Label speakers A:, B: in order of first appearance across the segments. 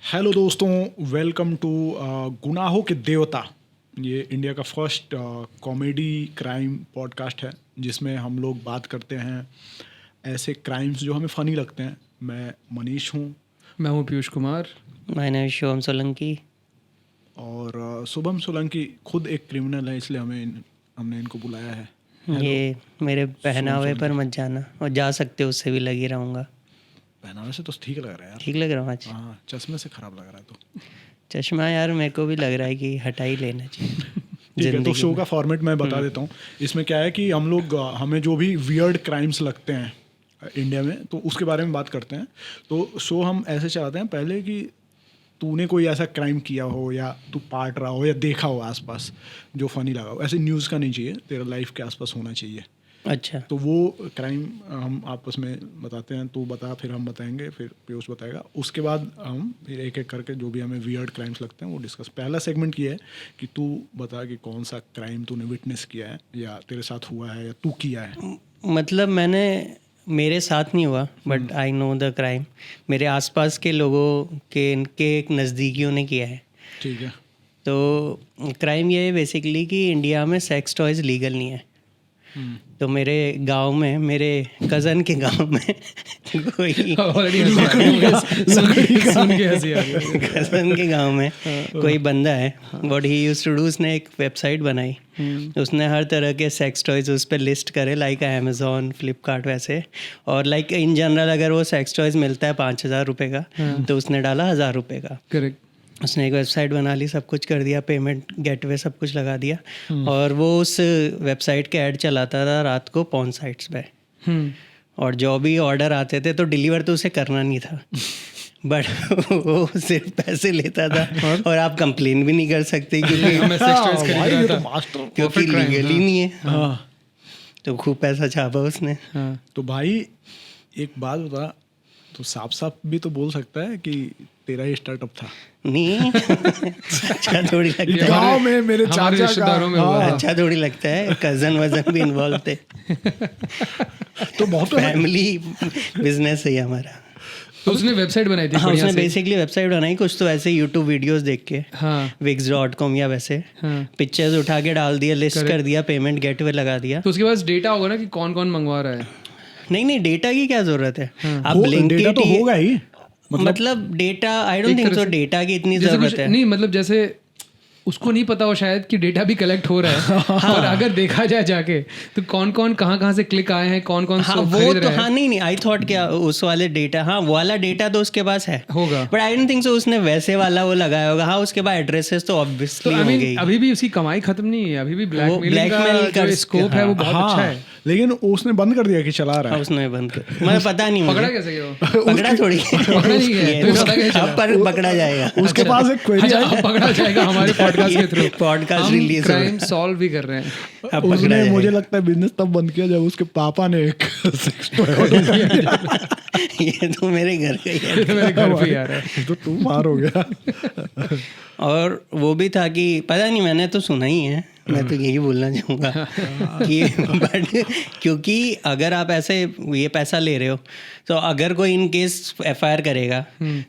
A: Hello दोस्तों, welcome to गुनाहों के देवता। ये इंडिया का फर्स्ट कॉमेडी क्राइम पॉडकास्ट है जिसमें हम लोग बात करते हैं ऐसे क्राइम्स जो हमें फ़नी लगते हैं। मैं मनीष हूँ
B: मैं हूँ Piyush Kumar.
C: My name is Shubham Solanki.
A: और शुभम सोलंकी खुद एक क्रिमिनल है, इसलिए हमने इनको बुलाया है।
C: ये मेरे पहनावे पर मत जाना, और जा सकते हो उससे भी लगी रहूँगा।
A: पहनावे से तो ठीक लग रहा है यार।
C: ठीक लग रहा हूँ आज?
A: हाँ, चश्मे से ख़राब लग रहा है तो।
C: चश्मा यार मेरे को भी लग रहा है कि हटा ही लेना चाहिए।
A: ठीक है, तो शो का फॉर्मेट मैं बता देता हूँ। इसमें क्या है कि हम लोग हमें जो भी वियर्ड क्राइम्स लगते हैं इंडिया में, तो उसके बारे में बात करते हैं। तो शो हम ऐसे चलाते हैं पहले कि तूने कोई ऐसा क्राइम किया हो या तू पार्ट रहा हो या देखा हो आसपास जो फनी लगा हो। ऐसे न्यूज़ का नहीं चाहिए, तेरा लाइफ के आसपास होना चाहिए।
C: अच्छा,
A: तो वो क्राइम हम आपस में बताते हैं। तू बता, फिर हम बताएंगे, फिर पीयूष बताएगा। उसके बाद हम फिर एक एक करके जो भी हमें वियर्ड क्राइम्स लगते हैं वो डिस्कस। पहला सेगमेंट ये है कि तू बता कि कौन सा क्राइम तूने विटनेस किया है या तेरे साथ हुआ है या तू किया है।
C: मतलब मेरे साथ नहीं हुआ, but I know the crime. मेरे आसपास के लोगों के एक नज़दीकियों ने किया है।
A: ठीक है।
C: तो क्राइम ये है बेसिकली कि इंडिया में सेक्स टॉयज़ लीगल नहीं है। तो मेरे गांव में, मेरे कज़न के गांव में कोई कज़न के गांव में कोई बंदा है, what he used to do, उसने एक वेबसाइट बनाई। उसने हर तरह के सेक्स टॉयज़ उस पर लिस्ट करे, लाइक अमेज़ॉन, फ्लिपकार्ट वैसे। और लाइक इन जनरल अगर वो सेक्स टॉयज़ मिलता है 5,000 रुपये का, तो उसने डाला 1,000 रुपये का।
B: करेक्ट।
C: उसने एक वेबसाइट बना ली, सब कुछ कर दिया, पेमेंट गेटवे सब कुछ लगा दिया। और वो उस वेबसाइट के ऐड चलाता था रात को पॉर्न साइट्स पे। और जो भी ऑर्डर आते थे तो डिलीवर तो उसे करना नहीं था, बट वो सिर्फ पैसे लेता था। और आप कंप्लेन भी नहीं कर सकते क्योंकि लीगल ही नहीं है। तो खूब पैसा छापा उसने।
A: तो भाई एक बात बता, तो साफ साफ भी तो बोल सकता है कि तेरा ही स्टार्टअप था।
C: नहीं अच्छा थोड़ी लगता है।
A: गाँव में मेरे चाचा का
C: अच्छा थोड़ी लगता है, कजन वजन भी इन्वॉल्व थे।
A: तो बहुत
C: फैमिली बिजनेस है हमारा।
B: तो उसने वेबसाइट बनाई थी।
C: हाँ, उसने बेसिकली वेबसाइट बनाई कुछ तो ऐसे यूट्यूब वीडियोस देख के।
B: हाँ,
C: wix.com या वैसे पिक्चर्स उठा के डाल दिया, लिस्ट कर दिया, पेमेंट गेटवे लगा दिया।
B: तो उसके पास डेटा होगा ना कि कौन कौन मंगवा रहा है।
C: नहीं, डेटा की क्या जरूरत है? आप
A: डेटा तो होगा ही,
C: मतलब data I don't think so data की इतनी जरूरत है।
B: नहीं, मतलब जैसे उसको नहीं पता हो शायद कि डेटा भी कलेक्ट हो रहा है। और अगर देखा जाए जाके तो कौन कौन कहाँ से क्लिक आए हैं, कौन कौन
C: वो तो हाँ नहीं आई थॉट क्या उस वाले डेटा, हाँ वो वाला डेटा तो उसके पास है
B: होगा,
C: but I don't think so उसने वैसे वाला वो लगाया होगा। हाँ उसके बाद एड्रेसेस तो ऑब्वियसली होंगे।
B: अभी भी उसकी कमाई खत्म नहीं है, अभी भी ब्लैकमेल का स्कोप है वो बहुत अच्छा है।
A: लेकिन उसने बंद कर दिया कि चला रहा है।
C: उसने बंद कर, मुझे पता नहीं
B: पकड़ा कैसे गया?
C: पकड़ा थोड़ी
B: पकड़ा नहीं गया,
C: पर पकड़ा जाएगा।
A: उसके पास एक क्वेरी है,
B: पकड़ा जाएगा हमारे पॉडकास्ट के through.
C: Podcast release
B: crime solve भी कर रहे हैं।
A: उसने मुझे लगता है बिजनेस तब बंद किया जब उसके पापा ने एक सेक्स टॉय
C: ये तो मेरे घर का ही है,
B: मेरे घर पे आ रहा है।
A: तो तू मार हो गया।
C: और वो भी था कि पता नहीं, मैंने तो सुना ही है, मैं तो यही बोलना चाहूँगा कि बट क्योंकि अगर आप ऐसे ये पैसा ले रहे हो तो अगर कोई इन केस FIR करेगा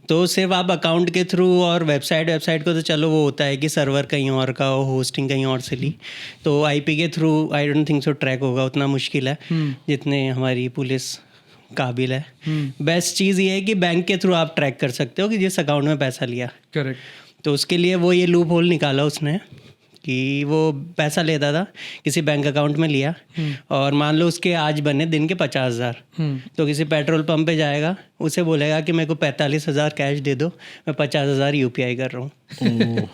C: तो सिर्फ आप अकाउंट के थ्रू और वेबसाइट को तो चलो वो होता है कि सर्वर कहीं और का हो, होस्टिंग कहीं और से ली, तो IP के through I don't think so track होगा। उतना मुश्किल है जितने हमारी पुलिस काबिल है। बेस्ट चीज़ ये है कि बैंक के थ्रू आप ट्रैक कर सकते हो कि जिस अकाउंट में पैसा लिया।
B: करेक्ट।
C: तो उसके लिए वो ये लूप होल निकाला उसने कि वो पैसा लेता था, किसी बैंक अकाउंट में लिया, और मान लो उसके आज बने दिन के 50,000, तो किसी पेट्रोल पंप पे जाएगा, उसे बोलेगा कि मेरे को 45,000 कैश दे दो, मैं 50,000 UPI कर रहा हूँ।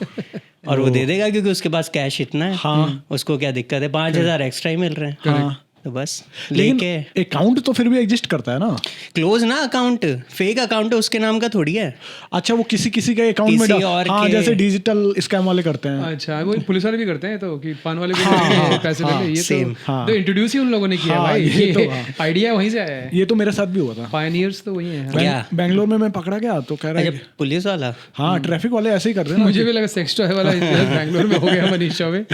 C: और वो दे देगा क्योंकि उसके पास कैश इतना है। हाँ, उसको क्या दिक्कत है, 5,000 एक्स्ट्रा ही मिल रहे हैं। हाँ, तो बस लेके
A: अकाउंट तो फिर भी एग्जिस्ट करता है ना।
C: क्लोज ना अकाउंट, फेक अकाउंट है, उसके नाम का थोड़ी है।
A: अच्छा, वो किसी के अकाउंट में
C: और
A: हाँ, जैसे डिजिटल स्कैम वाले करते हैं।
B: अच्छा, वो पुलिस वाले भी करते हैं, तो कि पान वाले भी पैसे ले ले। ये तो इंट्रोड्यूस ही उन लोगों ने किया भाई, ये तो आइडिया वहीं से आया है।
A: ये तो मेरे साथ भी हुआ था।
B: पायनियर्स तो वही है।
A: बेंगलोर में मैं पकड़ा गया तो कह रहा है
C: पुलिस वाला,
A: हाँ ट्रैफिक वाले ऐसे ही कर रहे हैं।
B: मुझे भी लगा सेक्स टॉय वाला बेंगलोर में हो गया मनीषा में।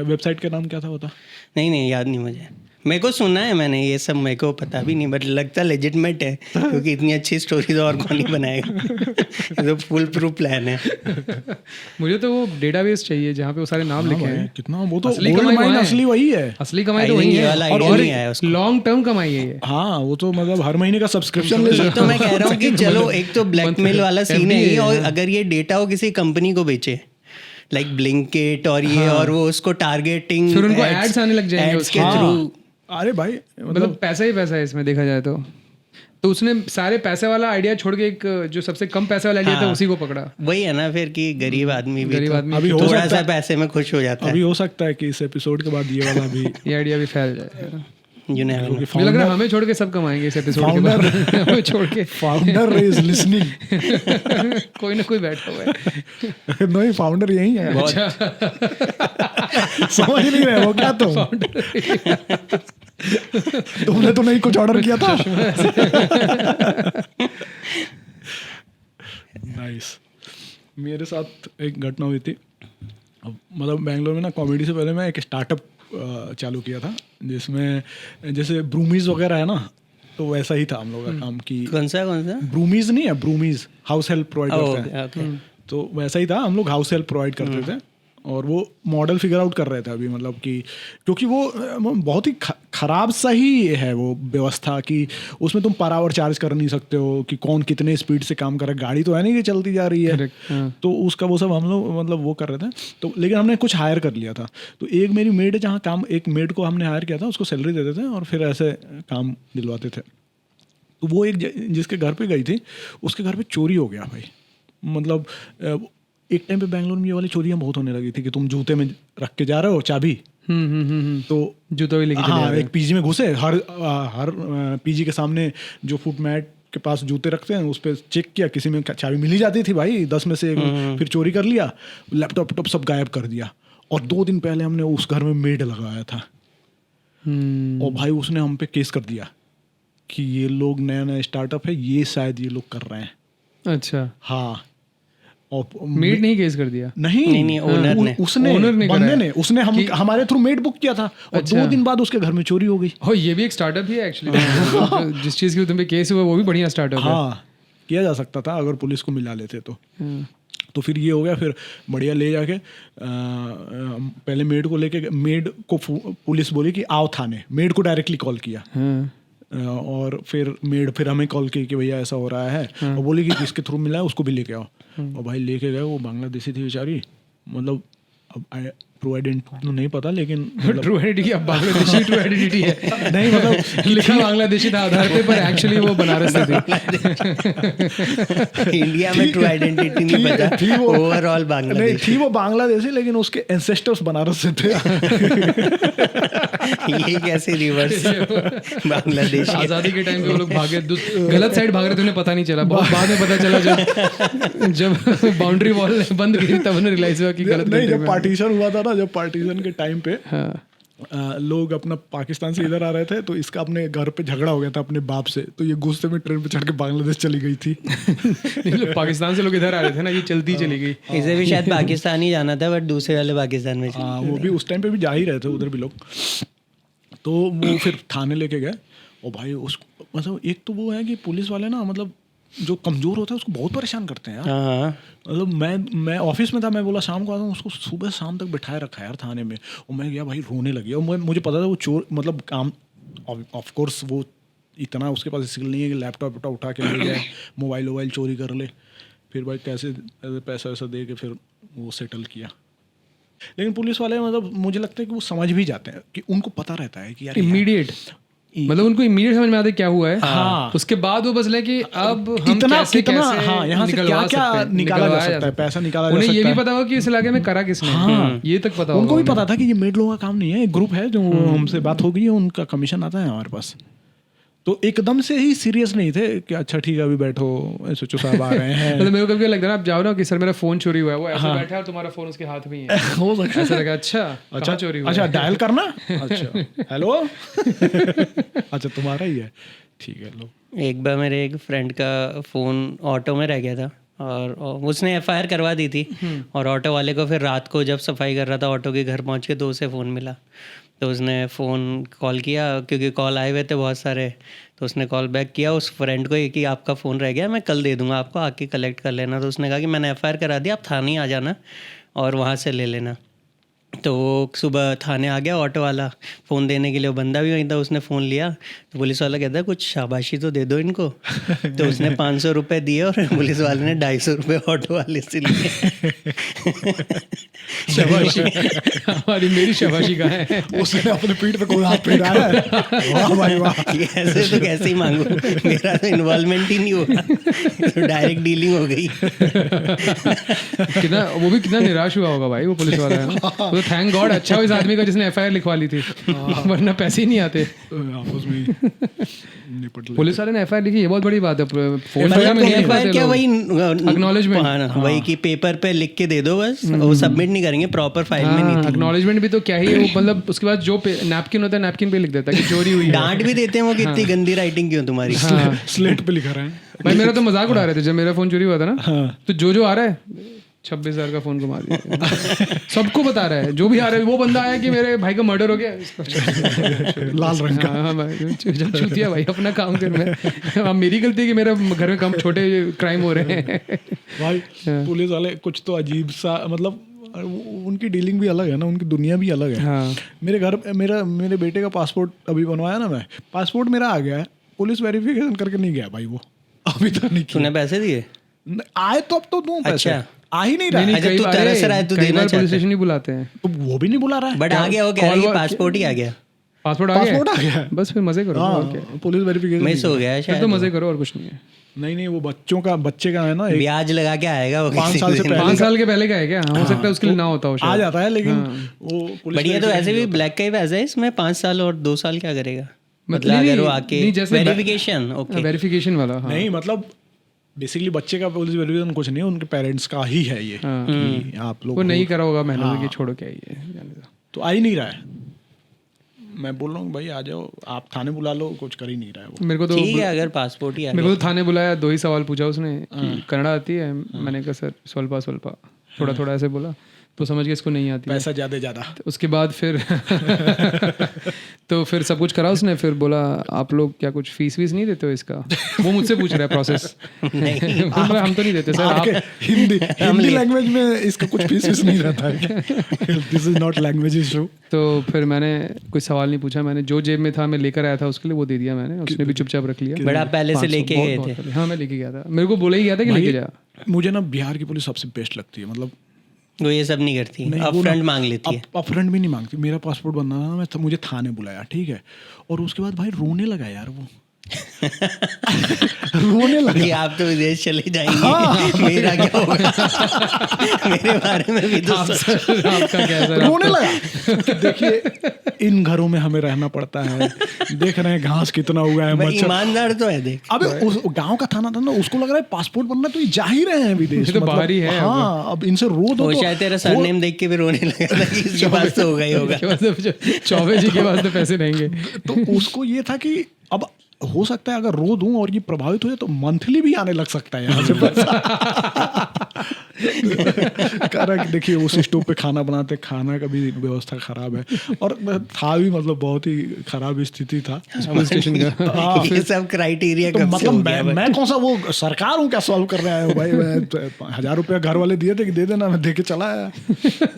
A: वेबसाइट का नाम क्या था होता?
C: नहीं याद नहीं मुझे, मेरे को सुना है मैंने ये सब, मेरे को पता भी नहीं, बट लगता लेजिटमेट है क्योंकि इतनी अच्छी स्टोरी तो और कौन ही बनाएगा। ये तो फुल प्रूफ प्लान है।
B: मुझे तो वो डेटाबेस चाहिए जहाँ पे वो सारे नाम लिखे हैं।
A: कितना वो तो
B: असली
A: gold
B: कमाई
A: mine
B: वहाँ है।
A: असली वही है।
B: असली कमाई
C: I
B: तो
C: think
B: वही
C: ये
B: है
C: वाला
B: और
C: idea नहीं आया उसको।
B: लॉन्ग टर्म कमाई है ये।
A: हाँ वो तो मतलब हर महीने का सब्सक्रिप्शन ले
C: ये
A: सकते
C: तो मैं कह रहा हूँ कि चलो एक तो ब्लैकमेल वाला सीन है
B: FD
C: ही, और
B: है।
C: अगर ये डेटा वो किसी कंपनी को बेचे लाइक ब्लिंकिट और ये, और वो उसको टारगेटिंग
B: फिर उनको ads आने लग जाएंगे
C: एड्स के
B: उसके।
C: थ्रू।
A: अरे भाई
B: मतलब पैसा ही पैसा है इसमें देखा जाए तो उसने सारे पैसे वाला आइडिया छोड़ के एक जो सबसे कम पैसे वाला आइडिया था उसी को पकड़ा।
C: वही है ना फिर कि गरीब आदमी भी
B: गरीब
C: तो
B: आदमी
A: अभी हो
C: थोड़ा
A: सकता
C: सा पैसे में खुश हो जाता है।
A: अभी हो सकता है कि इस एपिसोड के बाद ये वाला भी
B: ये आइडिया भी फैल जाए।
C: You never know.
B: मुझे लग रहा है हमें छोड़ के सब कमाएंगे इस एपिसोड के बाद। हमें छोड़ के
A: फाउंडर इज लिसनिंग।
B: कोई ना कोई बैठा हुआ है।
A: नहीं फाउंडर यही है।
B: अच्छा
A: समझ नहीं रहे हो क्या तुम? तुमने तो नहीं कुछ ऑर्डर किया था। नाइस। मेरे साथ एक घटना हुई थी। मतलब बेंगलोर में ना कॉमेडी से पहले मैं एक स्टार्टअप चालू किया था जिसमें जैसे ब्रूमीज वगैरह है ना, तो वैसा ही था हम लोग का काम की।
C: कौन सा
A: ब्रूमीज नहीं है, ब्रूमीज हाउस हेल्प प्रोवाइड करते हैं।
C: ओके।
A: तो वैसा ही था, हम लोग हाउस हेल्प प्रोवाइड करते थे और वो मॉडल फिगर आउट कर रहे थे अभी, मतलब कि क्योंकि वो बहुत ही खराब सा ही है वो व्यवस्था कि उसमें तुम पर आवर चार्ज कर नहीं सकते हो कि कौन कितने स्पीड से काम कर रहा है, गाड़ी तो है नहीं कि चलती जा रही है। तो उसका वो सब हम लोग मतलब वो कर रहे थे। तो लेकिन हमने कुछ हायर कर लिया था। तो एक मेरी मेड जहाँ काम, एक मेड को हमने हायर किया था, उसको सैलरी देते थे और फिर ऐसे काम दिलवाते थे। तो वो एक जिसके घर पे गई थी उसके घर पे चोरी हो गया भाई। मतलब एक टाइम पे बेंगलोर में ये वाली चोरियां बहुत होने लगी थी कि तुम जूते में रख के जा रहे हो चाबी, तो
B: जूता भी लेके चले
A: हाँ
B: जा रहे
A: एक पीजी में घुसे, हर पीजी के सामने जो फुटमैट के पास जूते रखते हैं उस पर चेक किया, किसी में चाबी मिल ही जाती थी भाई 10 में से एक, फिर चोरी कर लिया, लैपटॉप सब गायब कर दिया। और 2 दिन पहले हमने उस घर में मेड लगाया था और भाई उसने हम पे केस कर दिया कि ये लोग नया नया स्टार्टअप है, ये शायद ये लोग कर रहे हैं।
B: अच्छा
A: हाँ, और
B: मेड नहीं केस कर दिया?
C: नहीं, ओनर ने।
A: उसने बंदे ने उसने हमारे थ्रू मेड बुक किया था और 2 दिन बाद उसके घर में चोरी हो गई।
B: हो, ये भी एक स्टार्टअप ही है एक्चुअली। जिस चीज़ की तुम पे केस हुआ वो भी बढ़िया स्टार्टअप है।
A: हाँ, किया जा सकता था अगर पुलिस को मिला लेते तो। तो फिर ये हो गया, फिर बढ़िया ले जाके पहले मेड को लेके, मेड को पुलिस बोली कि आओ थाने, मेड को डायरेक्टली कॉल किया और फिर मेड फिर हमें कॉल की कि भैया ऐसा हो रहा है, और बोली कि किसके थ्रू मिला है उसको भी लेके आओ। और भाई लेके गए, वो बांग्लादेशी थी बेचारी। मतलब अब ट्रू आइडेंटिटी तो नहीं पता, लेकिन
B: ट्रू आइडेंटिटी अब बांग्लादेशी ट्रू आइडेंटिटी है
A: नहीं मतलब
B: लिखा बांग्लादेशी था आधार पे, पर एक्चुअली वो बनारस से थी।
C: इंडिया में ट्रू आइडेंटिटी नहीं पता,
A: थी वो
C: ओवरऑल
A: नहीं
C: बांग्लादेश।
A: थी वो बांग्लादेशी, लेकिन उसके एंसेस्टर्स बनारस से थे।
C: ये कैसे रिवर्स बांग्लादेश?
B: आजादी के टाइम पे वो लोग भागे, गलत साइड भाग रहे थे, उन्हें पता नहीं चला। बहुत बाद में पता चला जब बाउंड्री वॉल बंद की तब उन्हें रियलाइज हुआ कि गलत
A: नहीं,
B: country
A: जब
B: में।
A: पार्टीशन हुआ था ना, जब पार्टीशन के टाइम पे
B: हाँ।
A: लोग अपना पाकिस्तान से इधर आ रहे थे, तो इसका अपने घर पे झगड़ा हो गया था अपने बाप से, तो ये गुस्से में ट्रेन पे चढ़ के बांग्लादेश चली गई थी।
B: पाकिस्तान से लोग इधर आ रहे थे ना, ये चलती चली गई।
C: इसे भी शायद पाकिस्तान ही जाना था, बट दूसरे वाले पाकिस्तान में चली।
A: हाँ, वो भी उस टाइम पे भी जा ही रहे थे उधर भी लोग। तो वो फिर थाने लेके गए और भाई उस मतलब एक तो वो है कि पुलिस वाले ना, मतलब जो कमज़ोर होता है उसको बहुत परेशान करते हैं यार।
C: हाँ,
A: मतलब मैं ऑफिस में था, मैं बोला शाम को आता हूँ, उसको सुबह शाम तक बिठाए रखा है यार थाने में। और मैं गया भाई, रोने लगी। और मुझे पता था वो चोर, मतलब काम ऑफ कोर्स वो इतना उसके पास स्किल नहीं है कि लैपटॉप उठा के ले जाए, मोबाइल चोरी कर ले। फिर भाई कैसे पैसा वैसा दे के फिर वो सेटल किया। लेकिन पुलिस वाले मतलब मुझे लगता है कि वो समझ भी जाते हैं कि उनको पता रहता है कि यार
B: इमीडिएट, मतलब उनको इमीडिएट समझ में आता है क्या हुआ है।
A: हाँ।
B: उसके बाद वो बस ले कि अब हम
A: इतना
B: कैसे
A: कितना
B: कैसे
A: हाँ, यहाँ से क्या क्या निकाला जा सकता है, पैसा निकाला जा सकता है।
B: उन्हें ये भी पता होगा कि इस इलाके में करा किसने।
A: हाँ।
B: ये तक पता होगा
A: उनको भी पता था कि ये मेड लोगों का काम नहीं है, एक ग्रुप है जो हमसे बात हो गई है, उनका कमीशन आता है हमारे पास। तो एकदम से ही सीरियस नहीं थे कि अच्छा ठीक है अभी बैठो, एसएचओ साहब आ रहे हैं।
B: मतलब मेरे को कभी लगता है ना, आप जाओ ना कि सर मेरा फोन चोरी हुआ है, वो ऐसे बैठा है और तुम्हारा फोन उसके हाथ में ही है।
A: हो सकता है
B: ऐसा लगा अच्छा कहाँ चोरी हुआ
A: अच्छा
B: है?
A: डायल करना, अच्छा हेलो, अच्छा तुम्हारा ही है, ठीक है लो।
C: एक बार मेरे एक फ्रेंड का फ़ोन ऑटो में रह गया था और उसने एफआईआर करवा दी थी। और ऑटो वाले को फिर रात को जब सफाई कर रहा था ऑटो के घर पहुंच के, तो उसे फ़ोन मिला। तो उसने फ़ोन कॉल किया, क्योंकि कॉल आए हुए थे बहुत सारे, तो उसने कॉल बैक किया उस फ्रेंड को कि आपका फ़ोन रह गया, मैं कल दे दूँगा आपको, आके कलेक्ट कर लेना। तो उसने कहा कि मैंने FIR करा दिया, आप थाने आ जाना और वहाँ से ले लेना। तो वो सुबह थाने आ गया ऑटो वाला, फ़ोन देने के लिए वो बंदा भी वहीं था। उसने फ़ोन लिया तो पुलिस वाला कहता है कुछ शाबाशी तो दे दो इनको। तो उसने 500 रुपये दिए और पुलिस वाले ने 250 रुपये ऑटो वाले से लिए।
B: शाबाशी हमारी मेरी शाबाशी कहाँ है?
A: उसने अपने पीठ पे कोई हाथ फेराया है। वाह भाई वाह।
C: ऐसे तो कैसे ही मांगू, मेरा तो इन्वॉल्वमेंट ही नहीं हुआ, तो डायरेक्ट डीलिंग हो गई।
B: कितना वो भी कितना निराश हुआ होगा भाई वो पुलिस वाला है ना। तो थैंक गॉड अच्छा हो इस आदमी का जिसने FIR लिखवा ली थी, वरना पैसे ही नहीं आते।
A: आपस में ही निपट ले।
B: पुलिस वाले ने FIR लिखी, ये बहुत बड़ी बात है। फोन
C: मतलब
B: में नहीं
C: FIR
B: लिखवाते
C: क्या,
B: लोग।
C: वही
B: Acknowledgement।
C: हाँ ना, वही कि पेपर पे लिख के दे दो बस, वो सबमिट नहीं करेंगे, प्रॉपर फाइल में नहीं थी।
B: एक्नॉलेजमेंट भी तो क्या ही है वो, मतलब उसके बाद जो नैपकिन होता है नैपकिन पे लिख देता है कि चोरी हुई है।
C: डांट भी देते हैं वो कि इतनी गंदी राइटिंग क्यों तुम्हारी।
A: स्लेट पे लिखा रहे हैं।
B: भाई मेरा तो मजाक उड़ा रहे थे जब मेरा फोन चोरी हुआ था ना, तो जो आ रहा है 26,000 का फोन घुमा दिया, सबको बता रहा है। जो भी आ रहा है वो बंदा आया कि मेरे भाई का मर्डर हो गया
A: लाल रंग का।
B: हाँ भाई जब चूतिया भाई अपना काम कर मैं, अब मेरी गलती है कि मेरे घर में कम छोटे क्राइम हो रहे हैं।
A: भाई पुलिस वाले कुछ तो अजीब सा, मतलब उनकी डीलिंग भी अलग है ना, उनकी दुनिया भी अलग है।
B: हाँ।
A: मेरे बेटे का पासपोर्ट अभी बनवाया ना मैं, पासपोर्ट मेरा आ गया है, पुलिस वेरिफिकेशन करके नहीं गया भाई वो, अभी तक नहीं किया।
C: तूने पैसे दिए?
A: आए तो अब तो दूं पैसे।
C: अच्छा।
A: आ ही नहीं रहा है।
C: अच्छा, तू तरस रहा है, तू देना
B: पुलिस
C: चाहता
B: स्टेशन नहीं बुलाते हैं,
A: तो वो भी नहीं बुला रहा है।
C: बट आ गया, वो कह रहा है कि पासपोर्ट ही आ गया।
B: पासपोर्ट आ गया, बस फिर मजे करो और क्या।
A: हाँ, पुलिस वेरिफिकेशन
C: मिस हो गया है
B: फिर
C: शायद।
B: तो मजे करो और कुछ नहीं है।
A: नहीं वो बच्चे का है ना,
C: ब्याज लगा के आएगा वो
A: 5 साल से पहले
B: 5 साल के पहले का है क्या? हो सकता है उसके लिए ना होता हो
A: आ
B: शायद।
A: जाता है, लेकिन वो पुलिस
C: बढ़िया। तो ऐसे भी ब्लैक का ही पैसा है इसमें, 5 साल और 2 साल क्या करेगा? मतलब
B: नहीं,
C: अगर वो आके
B: नहीं, जैसे
C: वेरिफिकेशन, ओके
B: वेरिफिकेशन वाला। हाँ।
A: नहीं मतलब बेसिकली बच्चे का पुलिस वेरिफिकेशन कुछ नहीं है, उनके पेरेंट्स का ही है ये कि आप लोग
B: वो नहीं करा होगा मेहनत की, छोड़ो क्या ही है, जाने दो।
A: तो आ ही नहीं रहा है। मैं बोल रहा हूँ भाई आ जाओ, आप थाने बुला लो, कुछ कर ही नहीं रहा है वो।
B: मेरे को तो
C: ठीक है, अगर पासपोर्ट ही आ
B: मेरे
C: गया।
B: को तो थाने बुलाया, 2 ही सवाल पूछा उसने कि कन्नड़ा आती है? मैंने कहा सर स्वल्पा थोड़ा थोड़ा ऐसे बोला, तो समझ के इसको नहीं आती है।
A: पैसा ज्यादा
B: तो उसके बाद फिर तो फिर सब कुछ करा उसने, फिर बोला आप लोग क्या कुछ फीस वीस नहीं देते हो इसका? वो मुझसे पूछ रहा है प्रोसेस। बोला हम तो नहीं देते सर, आप
A: हिंदी लैंग्वेज में इसका कुछ फीस नहीं रहता है। This is not language issue.
B: तो फिर मैंने कोई सवाल नहीं पूछा, मैंने जो जेब में था मैं लेकर आया था उसके लिए वो दे दिया मैंने, उसने भी चुपचाप रख लिया।
C: बड़ा पहले से लेके गए थे?
B: हाँ मैं लेके गया था, मेरे को बोला ही गया था कि लेके जा।
A: मुझे ना बिहार की पुलिस सबसे बेस्ट लगती है, मतलब
C: वो ये सब नहीं करती, अपफ्रंट मांग लेती है।
A: अपफ्रंट भी नहीं मांगती। मेरा पासपोर्ट बनना था ना, मुझे थाने बुलाया, ठीक है, और उसके बाद भाई रोने लगा यार वो। रोने लगा
C: कि आप तो विदेश चले जाएंगे, मेरा क्या होगा? मेरे बारे में भी तो
B: आपका क्या सर?
A: रोने लगा। देखिए इन घरों में हमें रहना पड़ता है, देख रहे हैं घास कितना हुआ है, मच्छर।
C: ईमानदार तो है देख।
A: अबे उस गांव का थाना था ना, उसको लग रहा है पासपोर्ट बनना तो ये जा ही रहे हैं विदेश,
B: तो बाहर ही है।
A: हाँ, अब इनसे रो दो
C: वो शायद तेरा सरनेम देख के भी रोने लगा था कि इसके पास तो होगा ही होगा।
B: चौबे जी के पास तो पैसे रहेंगे।
A: तो उसको ये था कि अब हो सकता है अगर रो दूं और ये प्रभावित हो जाए तो मंथली भी आने लग सकता है यहाँ से पैसा। कह रहा कि देखिए उस स्टोव पे खाना बनाते, खाना का भी व्यवस्था खराब है, और था भी मतलब बहुत ही खराब स्थिति था
B: पुलिस स्टेशन का।
C: ये सब क्राइटेरिया
A: तो
C: कब से हो
A: मतलब
C: गया?
A: मैं कौन सा वो सरकार हूँ क्या सॉल्व कर रहा है भाई? मैं 1000 रुपया घर वाले दिए थे कि दे देना, मैं दे के चला आया,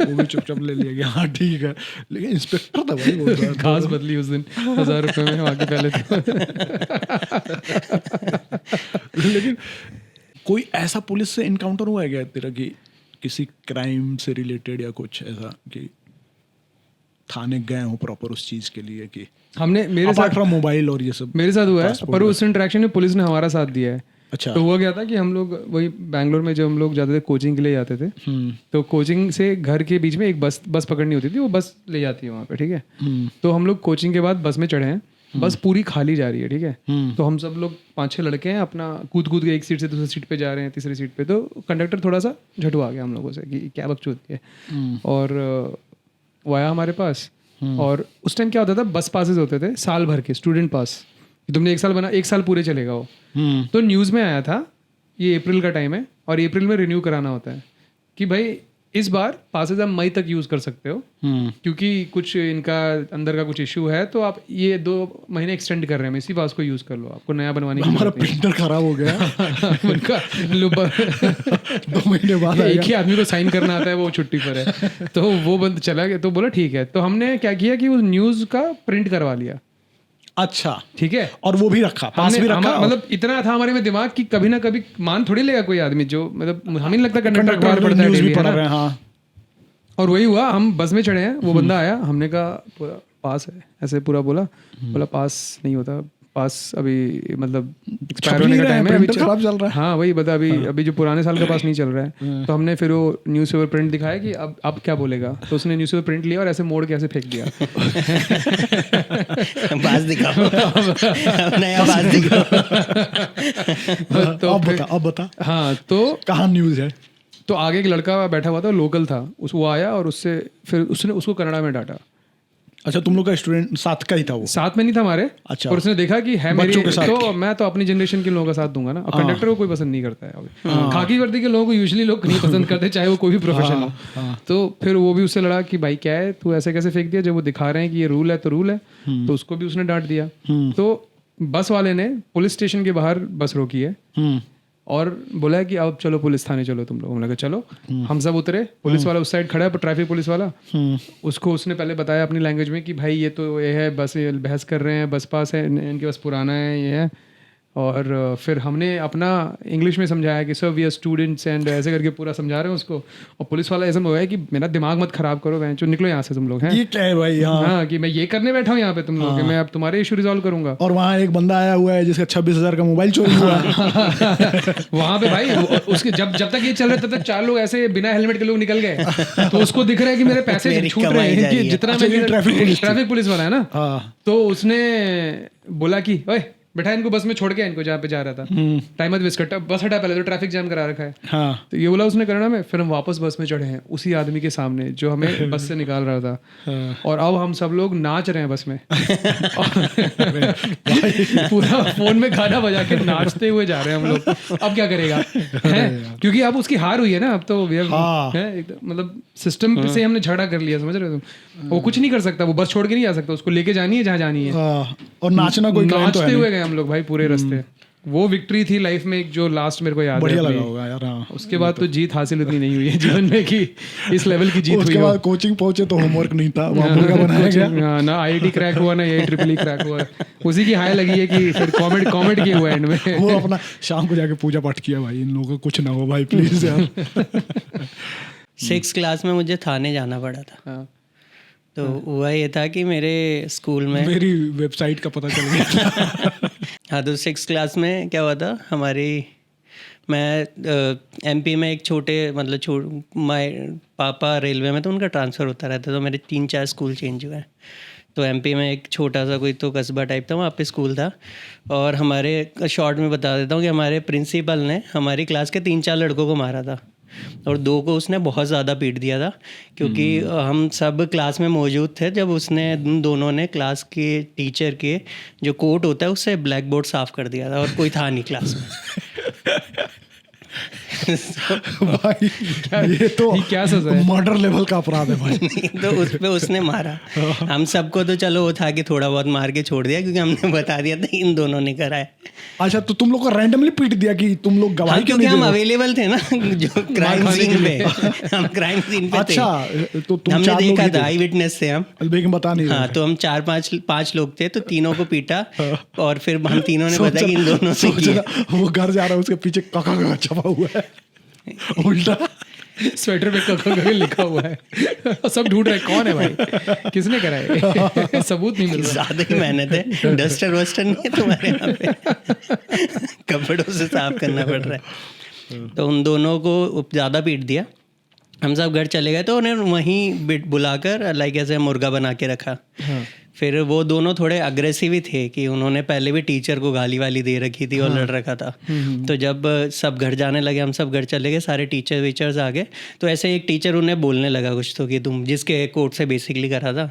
A: वो भी चुपचाप ले लिया गया। हाँ ठीक है, लेकिन इंस्पेक्टर था भाई वो।
B: घास बदली उस दिन 1000 रुपये में, आगे पहले तो।
A: लेकिन कोई ऐसा पुलिस से इनकाउंटर हुआ है क्या तेरा कि किसी क्राइम से रिलेटेड या कुछ ऐसा कि थाने गए हो प्रॉपर उस चीज के लिए कि
B: हमने मेरे
A: अपार्ट
B: साथ
A: फ्रॉम मोबाइल और ये सब?
B: मेरे साथ हुआ है, पर उस इंटरेक्शन में पुलिस ने हमारा साथ दिया है।
A: अच्छा।
B: तो हुआ क्या था कि हम लोग वही बैंगलोर में जब हम लोग जाते थे कोचिंग के लिए जाते थे, तो कोचिंग से घर के बीच में एक बस पकड़नी होती थी, वो बस ले जाती है वहाँ पे, ठीक है। तो हम लोग कोचिंग के बाद बस में चढ़े हैं, बस पूरी खाली जा रही है, ठीक है। तो हम सब लोग 5-6 लड़के हैं, अपना कूद के एक सीट से दूसरी सीट पे जा रहे हैं, तीसरी सीट पे। तो कंडक्टर थोड़ा सा झटुआ गया हम लोगों से कि क्या बकचोदी है, और वो आया हमारे पास। और उस टाइम क्या होता था, बस पासेस होते थे साल भर के, स्टूडेंट पास, तुमने 1 साल पूरे चलेगा वो। तो न्यूज़ में आया था, ये अप्रैल का टाइम है और अप्रैल में रिन्यू कराना होता है, कि भाई इस बार पासेज आप मई तक यूज़ कर सकते हो, क्योंकि कुछ इनका अंदर का कुछ इशू है, तो आप ये 2 महीने एक्सटेंड कर रहे हैं, इसी पास को यूज़ कर लो, आपको नया बनवाने की
A: हमारा
B: जरूरत नहीं
A: प्रिंटर खराब हो गया
B: है। उनका
A: 2 महीने बाद
B: एक ही आदमी को साइन करना आता है, वो छुट्टी पर है, तो वो बंद चला गया, तो बोला ठीक है। तो हमने क्या किया कि उस न्यूज़ का प्रिंट करवा लिया।
A: अच्छा,
B: ठीक है,
A: और वो भी रखा, पास भी रखा,
B: मतलब इतना था हमारे में दिमाग कि कभी ना कभी मान थोड़ी लेगा कोई आदमी, जो मतलब हमें नहीं लगता कंडक्टर अखबार पढ़ता है
A: न्यूज़ भी
B: डेली,
A: पढ़
B: है
A: रहे
B: ना।
A: हैं। हाँ,
B: और वही हुआ, हम बस में चढ़े हैं, वो बंदा आया, हमने कहा पूरा पास है, ऐसे पूरा बोला पास नहीं होता, पास अभी मतलब एक्सपायर होने का टाइम है, अभी
A: खराब चल रहा है।
B: हाँ वही बता, अभी जो पुराने साल का पास नहीं चल रहा है। तो हमने फिर वो न्यूज़पेपर प्रिंट दिखाया कि अब क्या बोलेगा, तो उसने न्यूज़पेपर प्रिंट लिया और ऐसे मोड़ के ऐसे फेंक दिया।
C: बाज दिखाओ, नया बाज दिखाओ।
B: तो
A: अब बता
B: हाँ, तो
A: कहाँ न्यूज़ है?
B: तो आगे एक लड़का बैठा हुआ था, लोकल था, वो आया और उससे फिर उसने उसको कन्नड़ा में डांटा।
A: अच्छा, तुम लोग का स्टूडेंट साथ का ही था वो?
B: साथ में नहीं था हमारे।
A: अच्छा।
B: और उसने देखा कि है मेरे,
A: बच्चों के साथ
B: तो मैं तो अपनी जनरेशन के लोगों का साथ दूंगा ना। और कंडक्टर को कोई पसंद नहीं करता है अभी। खाकी वर्दी के लोगों को यूजुअली लोग नहीं पसंद करते, चाहे वो कोई भी प्रोफेशन हो। तो फिर वो भी उससे लड़ा कि भाई क्या है, तू ऐसे कैसे फेंक दिया, जब वो दिखा रहे हैं कि ये रूल है तो रूल है। तो उसको भी उसने डांट दिया। तो बस वाले ने पुलिस स्टेशन के बाहर बस रोकी है और बोला है कि अब चलो पुलिस थाने चलो तुम लोग। हमने कहा चलो। हम सब उतरे, पुलिस वाला उस साइड खड़ा है, ट्रैफिक पुलिस वाला। उसको उसने पहले बताया अपनी लैंग्वेज में कि भाई ये तो ये है, बस ये बहस कर रहे हैं, बस पास है इनके पास, पुराना है, ये है। और फिर हमने अपना इंग्लिश में समझाया कि sir we are students and ऐसे करके पूरा समझा रहे हैं उसको। और पुलिस वाला ऐसा हुआ है कि मेरा दिमाग मत खराब करो, बेंचो निकलो यहाँ से तुम लोग हैं।
A: ये क्या है भाई?
B: हाँ, कि मैं ये करने बैठा हूँ यहाँ पे तुम लोग के, मैं अब तुम्हारे इशू रिजॉल्व करूंगा।
A: और वहाँ एक बंदा आया हुआ है जिसका 26,000 का मोबाइल चोरी हुआ है।
B: वहां पे भाई उसके जब तक ये चल रहा था, तब तक 4 लोग ऐसे बिना हेलमेट के लोग निकल गए। तो उसको दिख रहा है कि मेरे पैसे छूट रहे हैं, कि जितना मैं ट्रैफिक पुलिस वाला है ना। तो उसने बोला कि ओए बैठा इनको बस में, छोड़ के इनको जहाँ पे जा रहा था, टाइम मत वेस्ट करता, बस हटा, पहले तो ट्रैफिक जाम करा रखा है।
A: हाँ।
B: तो ये बोला उसने करना में। फिर हम वापस बस में चढ़े हैं उसी आदमी के सामने जो हमें बस से निकाल रहा था। और अब हम सब लोग नाच रहे हैं बस में। पूरा फोन में गाना बजा के नाचते हुए जा रहे हैं हम लोग। अब क्या करेगा है, क्योंकि अब उसकी हार हुई है ना। अब तो मतलब सिस्टम से हमने झगड़ा कर लिया, समझ रहे हो तुम। वो कुछ नहीं कर सकता, वो बस छोड़ के नहीं जा सकता, उसको लेके जानी है जहाँ जानी है।
A: और नाचना कोई
B: नाचते हुए गए हम लोग भाई पूरे रास्ते। वो विक्ट्री थी लाइफ में, जो लास्ट मेरे को याद है।
A: बढ़िया लगा होगा यार। हाँ।
B: उसके बाद तो जीत हासिल उतनी नहीं हुई है जीवन में कि इस लेवल की जीत हुई।
A: उसके बाद कोचिंग पहुंचे तो होमवर्क नहीं था, वहाँ मुर्गा बनाया गया।
B: ना IIT क्रैक हुआ, ना AIEEE क्रैक हुआ। उसी की हाई लगी है कि फिर कॉमेंट किए हुआ एंड में।
A: वो अपना शाम को जाके पूजा पाठ किया, भाई इन लोगों को कुछ ना हो भाई प्लीज यार।
C: 6th क्लास में मुझे थाने जाना पड़ा था। तो हुआ ये था कि मेरे स्कूल में
A: मेरी वेबसाइट का पता चल गया।
C: हाँ, तो 6th क्लास में क्या हुआ था, मैं MP में एक माय पापा रेलवे में, तो उनका ट्रांसफ़र होता रहता, तो मेरे 3-4 स्कूल चेंज हुए हैं। तो MP में एक छोटा सा कोई तो कस्बा टाइप था, वहाँ पे स्कूल था। और हमारे शॉर्ट में बता देता हूँ कि हमारे प्रिंसिपल ने हमारी क्लास के 3-4 लड़कों को मारा था और 2 को उसने बहुत ज़्यादा पीट दिया था, क्योंकि हम सब क्लास में मौजूद थे जब उसने दोनों ने क्लास के टीचर के जो कोट होता है उससे ब्लैक बोर्ड साफ कर दिया था, और कोई था नहीं क्लास में।
A: भाई ये तो
B: क्या सजा है?
A: मर्डर लेवल का अपराध है भाई।
C: नहीं, तो उस पे उसने मारा। हम सबको तो चलो वो था कि थोड़ा बहुत मार के छोड़ दिया, क्योंकि हमने बता दिया था इन दोनों ने करा है।
A: अच्छा, तो तुम लोग को रैंडमली पीट दिया कि तुम लोग गवाही क्यों नहीं दे रहे?
C: हम अवेलेबल थे ना जो क्राइम सीन पे, हम क्राइम सीन पे थे।
A: अच्छा, तो तुम
C: हमने
A: 4 लोग
C: देखा
A: ही
C: था,
A: थे?
C: आई विटनेस थे हम।
A: लेकिन बता नहीं रहे
C: हाँ,
A: थे।
C: तो हम 4-5 लोग थे, तो तीनों को पीटा और फिर हम तीनों ने बताया कि इन दोनों से किया।
A: वो घर जा रहा है, उसके पीछे काका छपा हुआ है उल्टा
B: स्वेटर पे कका लिखा हुआ है। सब ढूंढ रहे कौन है भाई, किसने करा है। सबूत नहीं मिल रहा।
C: ज्यादा ही मेहनत है, डस्टर वस्टर नहीं है तुम्हारे यहाँ पे, कपड़ों से साफ करना पड़ रहा है। तो उन दोनों को ज़्यादा पीट दिया। हम सब घर चले गए, तो उन्हें वहीं बुलाकर लाइक ऐसे मुर्गा बना के रखा। फिर वो दोनों थोड़े अग्रेसिव ही थे कि उन्होंने पहले भी टीचर को गाली वाली दे रखी थी और लड़ रखा था। तो जब सब घर जाने लगे, हम सब घर चले गए, सारे टीचर्स आ गए, तो ऐसे एक टीचर उन्हें बोलने लगा कुछ तो कि तुम जिसके कोर्ट से बेसिकली करा था।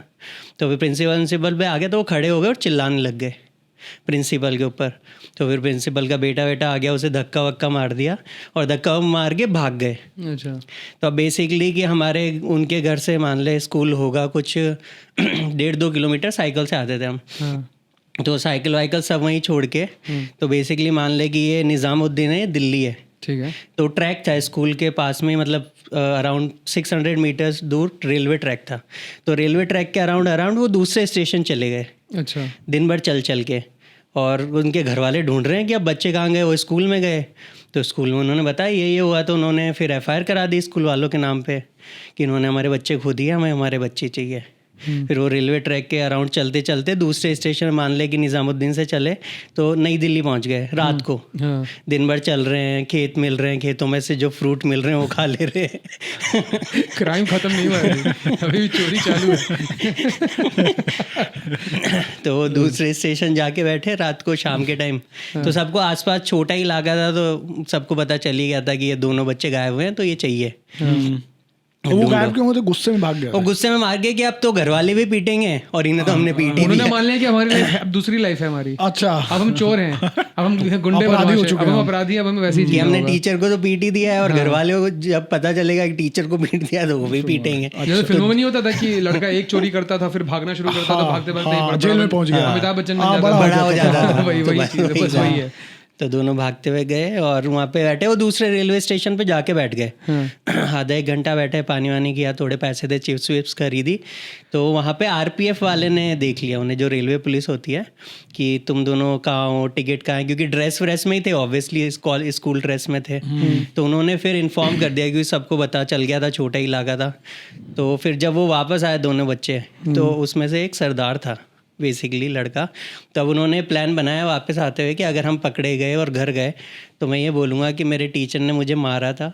C: तो फिर प्रिंसिपल पे आ गए, तो वो खड़े हो गए और चिल्लाने लग गए प्रिंसिपल के ऊपर। तो फिर प्रिंसिपल का बेटा आ गया, उसे धक्का वक्का मार दिया और धक्का मार के भाग गए।
B: अच्छा।
C: तो अब बेसिकली कि हमारे उनके घर से मान ले स्कूल होगा कुछ 1.5-2 किलोमीटर, साइकिल से आते थे हम।
B: हाँ।
C: तो साइकिल वाइकल सब वहीं छोड़ के, तो बेसिकली मान ले कि ये निज़ामुद्दीन है, ये दिल्ली है।
B: ठीक है।
C: तो ट्रैक था स्कूल के पास में, मतलब अराउंड 600 मीटर्स दूर रेलवे ट्रैक था। तो रेलवे ट्रैक के अराउंड वो दूसरे स्टेशन चले गए।
B: अच्छा।
C: दिन भर चल के, और उनके घर वाले ढूंढ रहे हैं कि अब बच्चे कहाँ गए। वो स्कूल में गए, तो स्कूल में उन्होंने बताया ये हुआ। तो उन्होंने फिर FIR करा दी स्कूल वालों के नाम पे कि इन्होंने हमारे बच्चे खो दिए, हमें हमारे बच्चे चाहिए। फिर वो रेलवे ट्रैक के अराउंड चलते चलते दूसरे स्टेशन, मान ले कि निज़ामुद्दीन से चले तो नई दिल्ली पहुंच गए रात को।
B: हाँ।
C: दिन भर चल रहे हैं, खेत मिल रहे हैं, खेतों में से जो फ्रूट मिल रहे हैं वो खा ले रहे हैं।
B: क्राइम खत्म नहीं हुआ है, अभी भी चोरी चालू है।
C: तो वो दूसरे स्टेशन जाके बैठे रात को, शाम के टाइम। तो सबको आसपास छोटा ही इलाका था, तो सबको पता चल ही गया था कि ये दोनों बच्चे गायब हुए हैं, तो ये चाहिए।
A: तो वो गायब क्यों होते? गुस्से में भाग गया।
C: वो गुस्से में मार गए कि अब तो घर वाले भी पीटेंगे, और इन्हें तो हमने पीट ही
B: उन्होंने
C: दिया।
B: मान लिया कि हमारी लाइफ अब दूसरी लाइफ है हमारी।
A: अच्छा।
B: अब हम चोर हैं, अब हम गुंडे
A: अपराधी हो
B: बदमाश हैं,
A: चुके
B: अब हम
A: हैं।
B: अपराधी हैं, अब हमें वैसे ही
C: कि
B: जीना
C: हमने
B: होगा।
C: टीचर को तो पीट ही दिया है, और घर वाले को जब पता चलेगा कि टीचर को पीट दिया तो वो भी पीटेंगे।
B: जैसे फिल्मों में नहीं होता था कि लड़का एक चोरी करता था, फिर भागना शुरू करता था, भागते भागते
A: जेल में पहुंच गया,
B: अमिताभ बच्चन
C: बड़ा हो जाता था।
B: वही
C: तो
B: चीज़ है, बस वही है।
C: तो दोनों भागते हुए गए और वहाँ पे बैठे, वो दूसरे रेलवे स्टेशन पे जाके बैठ गए। आधा एक घंटा बैठे, पानी वानी किया, थोड़े पैसे दे, चिप्स विप्स खरीदी। तो वहाँ पे RPF वाले ने देख लिया उन्हें, जो रेलवे पुलिस होती है, कि तुम दोनों कहाँ हो, टिकट कहाँ है, क्योंकि ड्रेस व्रेस में ही थे, ऑब्वियसली स्कूल ड्रेस में थे। तो उन्होंने फिर इन्फॉर्म कर दिया, क्योंकि सबको पता चल गया था, छोटा इलाका था। तो फिर जब वो वापस आए दोनों बच्चे, तो उसमें से एक सरदार था बेसिकली लड़का। तब उन्होंने प्लान बनाया वापस आते हुए कि अगर हम पकड़े गए और घर गए तो मैं ये बोलूँगा कि मेरे टीचर ने मुझे मारा था,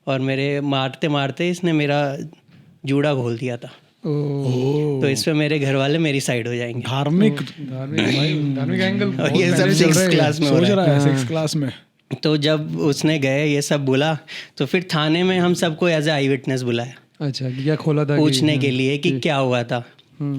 C: और मेरे मारते मारते इसने मेरा जूड़ा खोल दिया था। तो इस पे मेरे घर वाले मेरी साइड हो जाएंगे।
B: धार्मिक एंगल।
C: और ये सब 6th क्लास में हो
A: सोच
C: रहा
A: रहा है 6th क्लास में।
C: तो जब उसने गए ये सब बोला, तो फिर थाने में हम सबको एज ए आई विटनेस बुलाया।
B: अच्छा, क्या खोला था?
C: पूछने के लिए कि क्या हुआ था।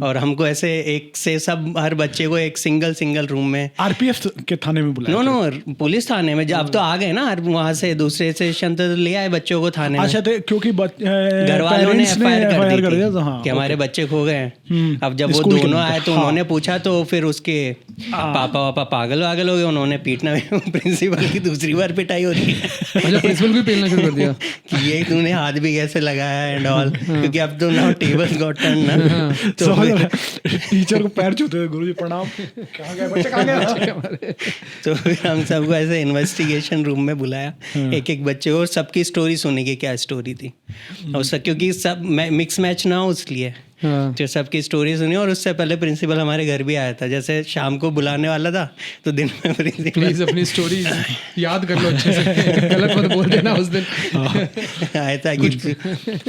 C: और हमको ऐसे एक से सब हर बच्चे को एक सिंगल रूम में,
A: RPF के थाने में बुलाया?
C: नो पुलिस थाने में। अब तो आ गए ना वहाँ से दूसरे स्टेशन, तो ले आए बच्चों को थाने में।
A: अच्छा, तो क्योंकि
C: घर वालों ने FIR कर दी
A: दिया
C: थी
A: तो हाँ,
C: कि हमारे बच्चे खो गए हैं। अब जब वो दोनों आए तो उन्होंने पूछा, तो फिर उसके पापा वापा पागल वागल हो गए, उन्होंने पीटना प्रिंसिपल की दूसरी बार पिटाई होती है।
B: अच्छा, प्रिंसिपल भी पेलना शुरू कर दिया
C: कि ये तूने हाथ भी कैसे लगाया एंड ऑल, क्योंकि अब तो नाउ टेबल गॉट टर्न ना। तो
A: टीचर को पैर छूते हुए, गुरुजी प्रणाम, कहाँ गए बच्चे, कहाँ गए?
C: तो फिर हम सबको ऐसे इन्वेस्टिगेशन रूम में बुलाया, एक एक बच्चे को, सबकी स्टोरी सुनी कि क्या स्टोरी थी। और क्योंकि सब मिक्स मैच ना हो इसलिए तो सबकी स्टोरी सुनी। और उससे पहले प्रिंसिपल हमारे घर भी आया था, जैसे शाम को बुलाने वाला था तो दिन में प्रिंसिपल
B: प्लीज अपनी स्टोरी याद कर लो अच्छे से, गलत मत बोल देना उस दिन।
C: आया था कि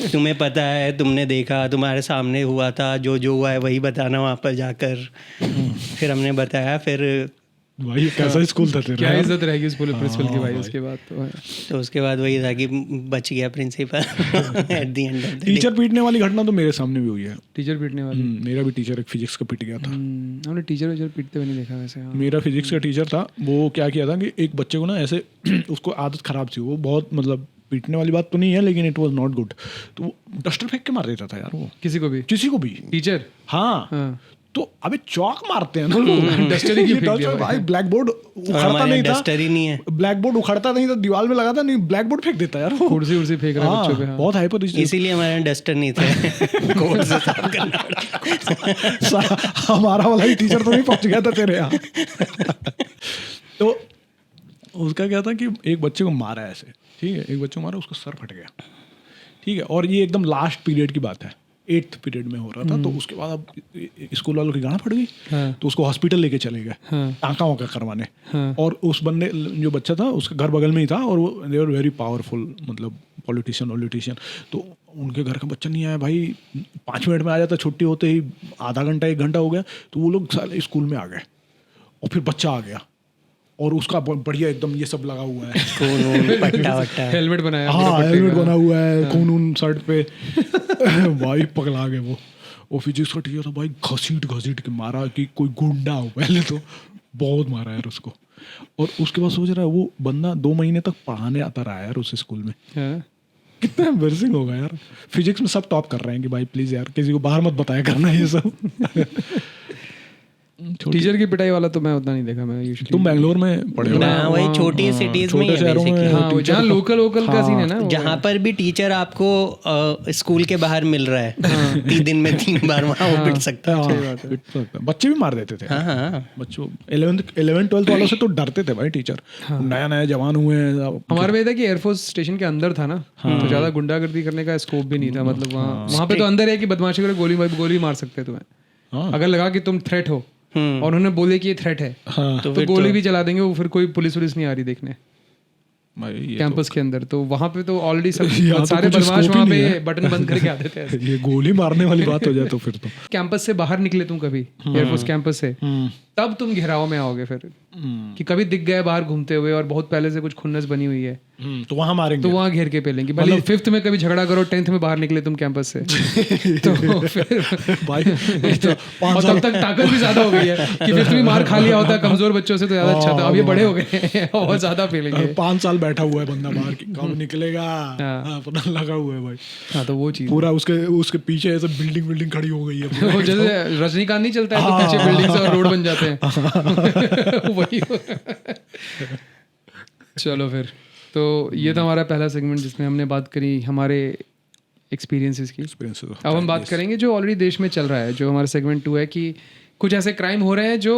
C: तुम्हें पता है, तुमने देखा, तुम्हारे सामने हुआ था, जो हुआ है वही बताना वहाँ पर जाकर। फिर हमने बताया। फिर
A: भाई कैसा स्कूल था तेरा?
B: क्या इज्जत रहेगी उस प्रिंसिपल की भाई उसके बाद
C: तो उसके बाद वही था कि बच गया principal at the end of the day.
A: Teacher पीटने वाली घटना तो मेरे सामने भी हुई है।
B: टीचर पीटने वाली?
A: मेरा भी टीचर एक फिजिक्स का पीट गया था।
B: हमने टीचर पीटते हुए नहीं देखा वैसे।
A: मेरा फिजिक्स का टीचर था, वो क्या किया था कि एक बच्चे को ना ऐसे उसको आदत खराब थी, वो बहुत मतलब पीटने वाली बात तो नहीं है लेकिन इट वाज नॉट गुड, तो वो डस्टर फेंक के मार देता था यार, वो
B: किसी को भी
A: टीचर। हाँ तो अबे चौक मारते हैं ना लोग।
B: डस्टर ही फेंक दिया
A: भाई, ब्लैक बोर्ड उखड़ता नहीं था,
C: डस्टर ही नहीं है,
A: ब्लैक बोर्ड उखड़ता नहीं था, दीवार में लगाता नहीं, ब्लैक बोर्ड फेंक देता यार वो,
B: कुर्सी फेंक रहा है बच्चों पे।
A: बहुत हाइपर।
C: इसीलिए हमारे डस्टर नहीं थे, कोर्ट से साफ करना पड़ा।
A: हमारा वाला ही टीचर तो नहीं पहुंच गया था तेरे यहाँ। तो उसका क्या था कि एक बच्चे को मारा ऐसे, ठीक है, एक बच्चे को मारा, उसका सर फट गया, ठीक है, और ये एकदम लास्ट पीरियड की बात है, 8th पीरियड में हो रहा था। तो उसके बाद अब स्कूल वालों की गाना फट गई। तो उसको हॉस्पिटल लेके चले गए टाँका वाँका करवाने। और उस बंदे जो बच्चा था उसका घर बगल में ही था, और वो दे वर वेरी पावरफुल, मतलब पॉलिटिशियन। तो उनके घर का बच्चा नहीं आया भाई, 5 मिनट में आ जाता, छुट्टी होते ही आधा घंटा 1 घंटा हो गया, तो वो लोग सारे स्कूल में आ गए, और फिर बच्चा आ गया और उसका बढ़िया एकदम ये सब लगा हुआ है,
C: खून पट्टा वट्टा,
B: हेलमेट बनाया,
A: हाँ हेलमेट बना हुआ है, खून शर्ट पे। भाई पगला गए वो फिजिक्स का टीचर था भाई, घसीट के मारा कि कोई गुंडा हो पहले तो, बहुत मारा यार उसको। और उसके बाद सोच रहा है वो बंदा 2 महीने तक पढ़ाने आता रहा यार उस स्कूल में।
B: हाँ।
A: कितना एम्बैरेसिंग होगा यार। फिजिक्स में सब टॉप कर रहे हैं कि भाई प्लीज यार किसी को बाहर मत बताया करना ये सब।
B: टीचर की पिटाई वाला तो मैं उतना नहीं देखा मैं यूजुअली।
A: तुम बैंगलोर में पढ़े हो?
C: ना वही छोटी सिटीज में
A: छोटे शहरों में
B: हाँ वो जहाँ लोकल का सीन है ना वो
C: जहाँ पर भी टीचर आपको स्कूल के बाहर मिल रहा है 3 दिन में 3 बार वहाँ वो पिट सकता है।
A: पिट सकता है। बच्चे भी मार देते थे।
C: हाँ
A: बच्चों 11th-12th वालों से तो डरते थे भाई टीचर। नया नया जवान हुए हैं।
B: हमारे में था कि एयरफोर्स स्टेशन के अंदर था ना तो ज्यादा गुंडागर्दी करने का स्कोप भी नहीं था। मतलब वहाँ पे तो अंदर है कि बदमाशी करे गोली मार सकते हैं तुम्हें। अगर लगा कि तुम थ्रेट हो और उन्होंने बोले कि ये थ्रेट है तो गोली भी चला देंगे वो। फिर कोई पुलिस नहीं आ रही देखने कैंपस के अंदर। तो वहाँ पे तो ऑलरेडी सब सारे बदमाश वहाँ पे बटन बंद करके आते थे।
A: ये गोली मारने वाली बात हो जाए तो फिर तो
B: कैंपस से बाहर निकले तुम कभी एयरफोर्स कैंपस से तब तुम घेराव में आओगे फिर कि कभी दिख गए बाहर घूमते हुए और बहुत पहले से कुछ खुन्नस बनी हुई है
A: तो वहाँ मारेंगे।
B: तो वहाँ घेर के पेलेंगे। भले 5th में कभी झगड़ा करो 10th में बाहर निकले तुम कैंपस से तो फिर
A: भाई
B: और तब तक ताकत भी ज्यादा हो गई है कि 5th में मार खा लिया होता कमजोर बच्चों से तो ज्यादा अच्छा था। अब ये बड़े हो गए और ज्यादा पेलेंगे।
A: 5 साल बैठा हुआ है बंदा बाहर की कब निकलेगा पता लगा हुआ है भाई।
B: हाँ तो वो चीज
A: पूरा उसके पीछे ऐसे बिल्डिंग खड़ी हो गई है।
B: वो जैसे रजनीकांत नहीं चलता है तो पीछे बिल्डिंग्स और रोड बन जाते हैं वही। चलो फिर तो ये था हमारा पहला सेगमेंट जिसमें हमने बात करी हमारे एक्सपीरियंसेस की। अब हम बात करेंगे जो ऑलरेडी देश में चल रहा है। जो हमारा सेगमेंट 2 है कि कुछ ऐसे क्राइम हो रहे हैं जो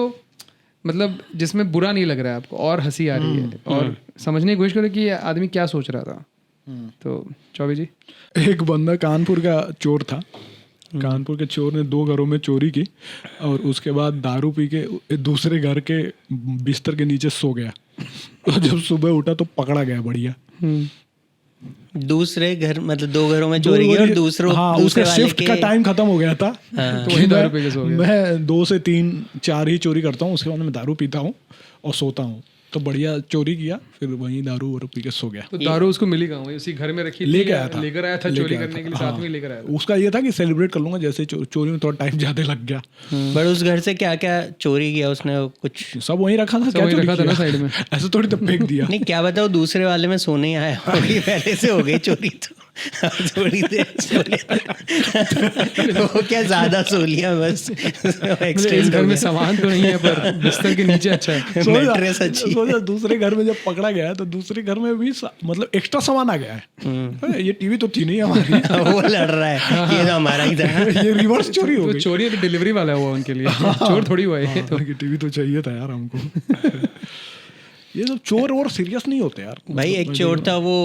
B: मतलब जिसमें बुरा नहीं लग रहा है आपको और हंसी आ रही है और समझने की कोशिश करो कि ये आदमी क्या सोच रहा था। तो चौबे जी,
A: एक बंदा कानपुर का चोर था। कानपुर के चोर ने 2 घरों में चोरी की और उसके बाद दारू पी के दूसरे घर के बिस्तर के नीचे सो गया। और जब सुबह उठा तो पकड़ा गया। बढ़िया।
C: दूसरे घर मतलब 2 घरों में चोरी की और दूसरे
A: उसका शिफ्ट का टाइम खत्म हो गया था।
B: तो वही दारू पी के सो गया।
A: मैं 2 से 3 4 ही चोरी करता हूँ। उसके बाद मैं दारू पीता हूँ और सोता हूँ। तो बढ़िया चोरी किया फिर वहीं दारू पी के सो गया।
B: तो दारू उसको मिली कहाँ? वही उसी घर में रखी
A: लेकर आया था
B: चोरी करने के लिए। साथ में लेकर आया था।
A: उसका ये था कि सेलिब्रेट कर लूंगा जैसे चोरी में थोड़ा टाइम ज्यादा लग गया।
C: बट उस घर से क्या क्या चोरी किया उसने? कुछ
A: सब वहीं रखा था। क्या
B: रखा था ना साइड में?
A: ऐसे थोड़ी तो फेंक दिया।
C: नहीं क्या बताओ दूसरे वाले में सोने आया होगी पहले से हो गई चोरी तो थोड़ी देर सो लिया। वो क्या ज्यादा सो लिया बस।
B: इस घर में सामान तो नहीं है पर बिस्तर के नीचे अच्छा है।
C: मैट्रेस अच्छी।
A: दूसरे घर में जब पकड़ा गया तो दूसरे घर में भी मतलब एक्स्ट्रा सामान आ गया है। ये टीवी तो थी नहीं हमारी।
C: वो लड़ रहा है ये तो हमारा ही था।
A: ये रिवर्स चोरी हो गई।
B: चोरी डिलीवरी वाला हुआ उनके लिए। चोर थोड़ी हुआ है।
A: तो टीवी तो चाहिए था यार हमको। ये सब चोर और सीरियस नहीं होते यार।
C: भाई एक चोर था वो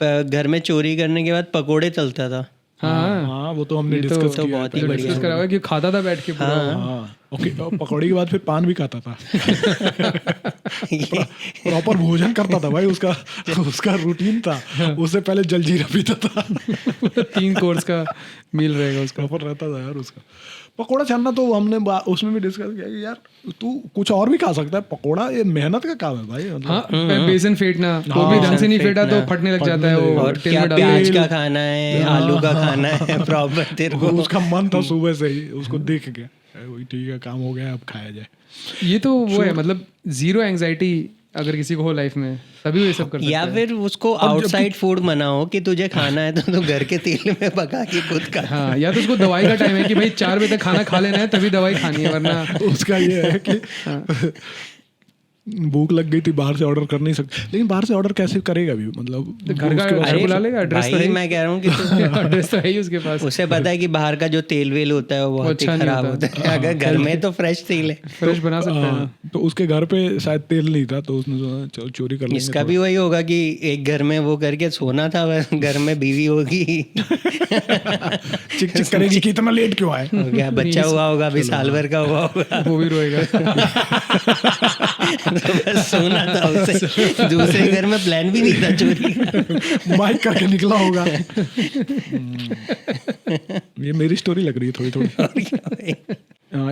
C: घर में चोरी करने के बाद पकोड़े तलता था।
A: हाँ वो तो हमने डिस्कस
C: तो बहुत ही बढ़िया
B: करा हुआ कि खाता था बैठ के पूरा।
A: हाँ ओके। पकौड़ी के बाद फिर पान भी खाता था। प्रॉपर भोजन करता था भाई। उसका रूटीन था। उससे पहले जलजीरा पीता था।
B: 3 कोर्स का मील रहेगा उसका।
A: प्रॉपर रहता था यार उसका। पकोड़ा छानना तो हमने उसमें भी डिस्कस किया कि यार तू कुछ और भी खा सकता है। पकोड़ा ये मेहनत का काम है भाई।
B: हाँ बेसन फेंटना वो भी ढंग से नहीं फेंटा तो फटने लग जाता है। वो
C: और क्या प्याज का खाना है आलू का खाना है प्रॉपर तेरे को।
A: उसका मन था सुबह से ही। उसको देख के वही ठीक है काम हो गया अब खाया जाए।
B: ये तो वो है मतलब 0 एंजाइटी अगर किसी को हो लाइफ में तभी ये सब कर सकता है।
C: या फिर उसको आउटसाइड फूड मना हो कि तुझे खाना है तो घर के तेल में पका के खुद खा।
B: हाँ या तो उसको दवाई का टाइम है कि भाई 4 बजे तक खाना खा लेना है तभी दवाई खानी है वरना
A: उसका ये है कि भूख लग गई थी बाहर से ऑर्डर कर नहीं सकते। लेकिन बाहर से ऑर्डर कैसे करेगा भी मतलब
B: घर का
C: अरे
B: बुला लेगा। एड्रेस तो है।
C: मैं कह रहा हूँ कि
B: एड्रेस तो है ही उसके पास।
C: उसे पता है कि बाहर का जो तेल वेल होता है वो बहुत ही खराब होता है। अगर घर में तो फ्रेश तेल है
B: फ्रेश बना सकते हैं।
A: तो उसके घर पे शायद तेल नहीं था तो उसने सोचा चलो चोरी कर लेंगे।
C: इसका भी वही होगा कि एक घर में वो करके सोना था घर में बीवी होगी
A: चिक चिक करेगी कि इतना लेट क्यों आए।
C: क्या बच्चा हुआ होगा अभी साल भर का हुआ होगा
B: वो भी रोएगा।
C: तो बस सोना था उसे। दूसरे घर में प्लान भी नहीं था चोरी।
A: माइक करके निकला होगा। ये मेरी स्टोरी लग रही है थोड़ी।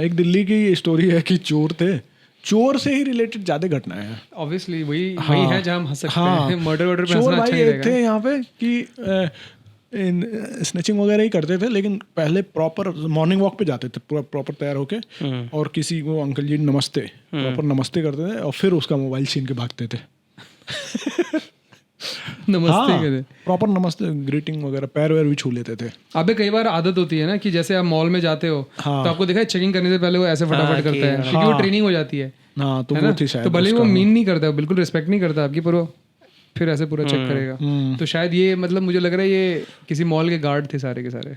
A: एक दिल्ली की स्टोरी है कि चोर थे। चोर से ही रिलेटेड ज्यादा घटनाएं हैं।
B: ऑब्वियसली वही है जहाँ हम हंस सकते हैं। मर्डर वर्डर पे
A: चोर
B: हंसना अच्छा
A: भाई
B: नहीं
A: एक थे यहाँ पे कि स्नैचिंग वगैरह ही करते थे, लेकिन पहले प्रॉपर मॉर्निंग वॉक पे जाते थे पूरा प्रॉपर तैयार होके, और किसी को अंकल जी नमस्ते प्रॉपर नमस्ते करते थे और फिर उसका मोबाइल छीन के भागते थे।
B: नमस्ते कहते।
A: प्रॉपर नमस्ते ग्रीटिंग वगैरह, पैर वैर भी छू लेते थे।
B: अबे कई बार आदत होती है ना कि जैसे आप मॉल में जाते हो तो आपको देखा है चेकिंग करने से पहले वो ऐसे फटाफट करता है, क्योंकि वो ट्रेनिंग हो जाती है।
A: हाँ, तो
B: है
A: वो
B: ना?
A: थी शायद
B: तो भले ही वो मीन नहीं करता, बिल्कुल रिस्पेक्ट नहीं करता आपकी, पर वो फिर ऐसे पूरा चेक करेगा। तो शायद ये मतलब मुझे लग रहा है ये किसी मॉल के गार्ड थे सारे के सारे,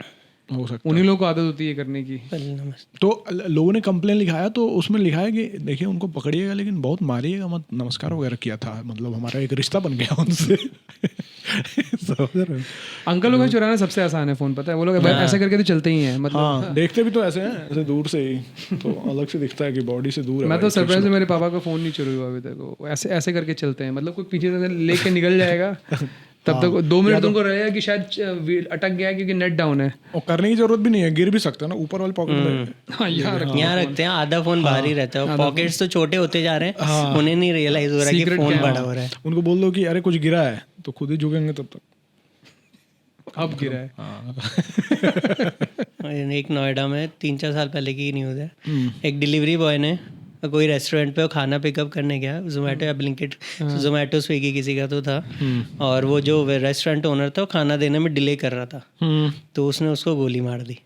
A: हो सकता
B: उन्हीं लोगों को आदत होती है करने की।
A: तो लोगों ने कंप्लेन लिखाया, तो उसमें लिखा है कि देखिए उनको पकड़िएगा लेकिन बहुत मारिएगा मत, नमस्कार वगैरह किया था, मतलब हमारा एक रिश्ता बन गया उनसे।
B: अंकल लोगों को चुराना सबसे आसान है फोन, पता है? वो लोग ऐसे करके तो चलते ही हैं, मतलब
A: हाँ, देखते भी तो ऐसे हैं, ऐसे दूर से ही, तो अलग से दिखता है कि बॉडी से दूर है।
B: मैं तो सरप्राइज से मेरे पापा का फोन नहीं चुरा हुआ अभी तक। वो ऐसे ऐसे करके चलते हैं, मतलब कोई पीछे से लेके निकल जाएगा तब तक 2 मिनट तुमको रहेगा कि शायद अटक गया क्योंकि नेट डाउन है।
A: और करने की जरूरत भी नहीं है, गिर भी सकता है ना ऊपर वाले पॉकेट में।
B: हाँ,
C: यहाँ रखते हैं, आधा फोन बाहर ही रहता है, पॉकेट्स तो छोटे होते जा रहे हैं, उन्हें नहीं रियलाइज हो रहा कि फोन बड़ा हो रहा है।
A: उनको बोल दो कि अरे कुछ गिरा है, तो खुद ही झुकेंगे तब तक।
B: अब गिरा है।
C: एक नोएडा में 3-4 साल पहले की न्यूज़ है, एक डिलीवरी बॉय ने कोई रेस्टोरेंट पे खाना पिकअप करने गया, जोमेटो या ब्लिंकिट, जोमेटो स्विगी किसी का तो था, और वो जो रेस्टोरेंट ओनर था वो खाना देने में डिले कर रहा था, तो उसने उसको गोली मार दी।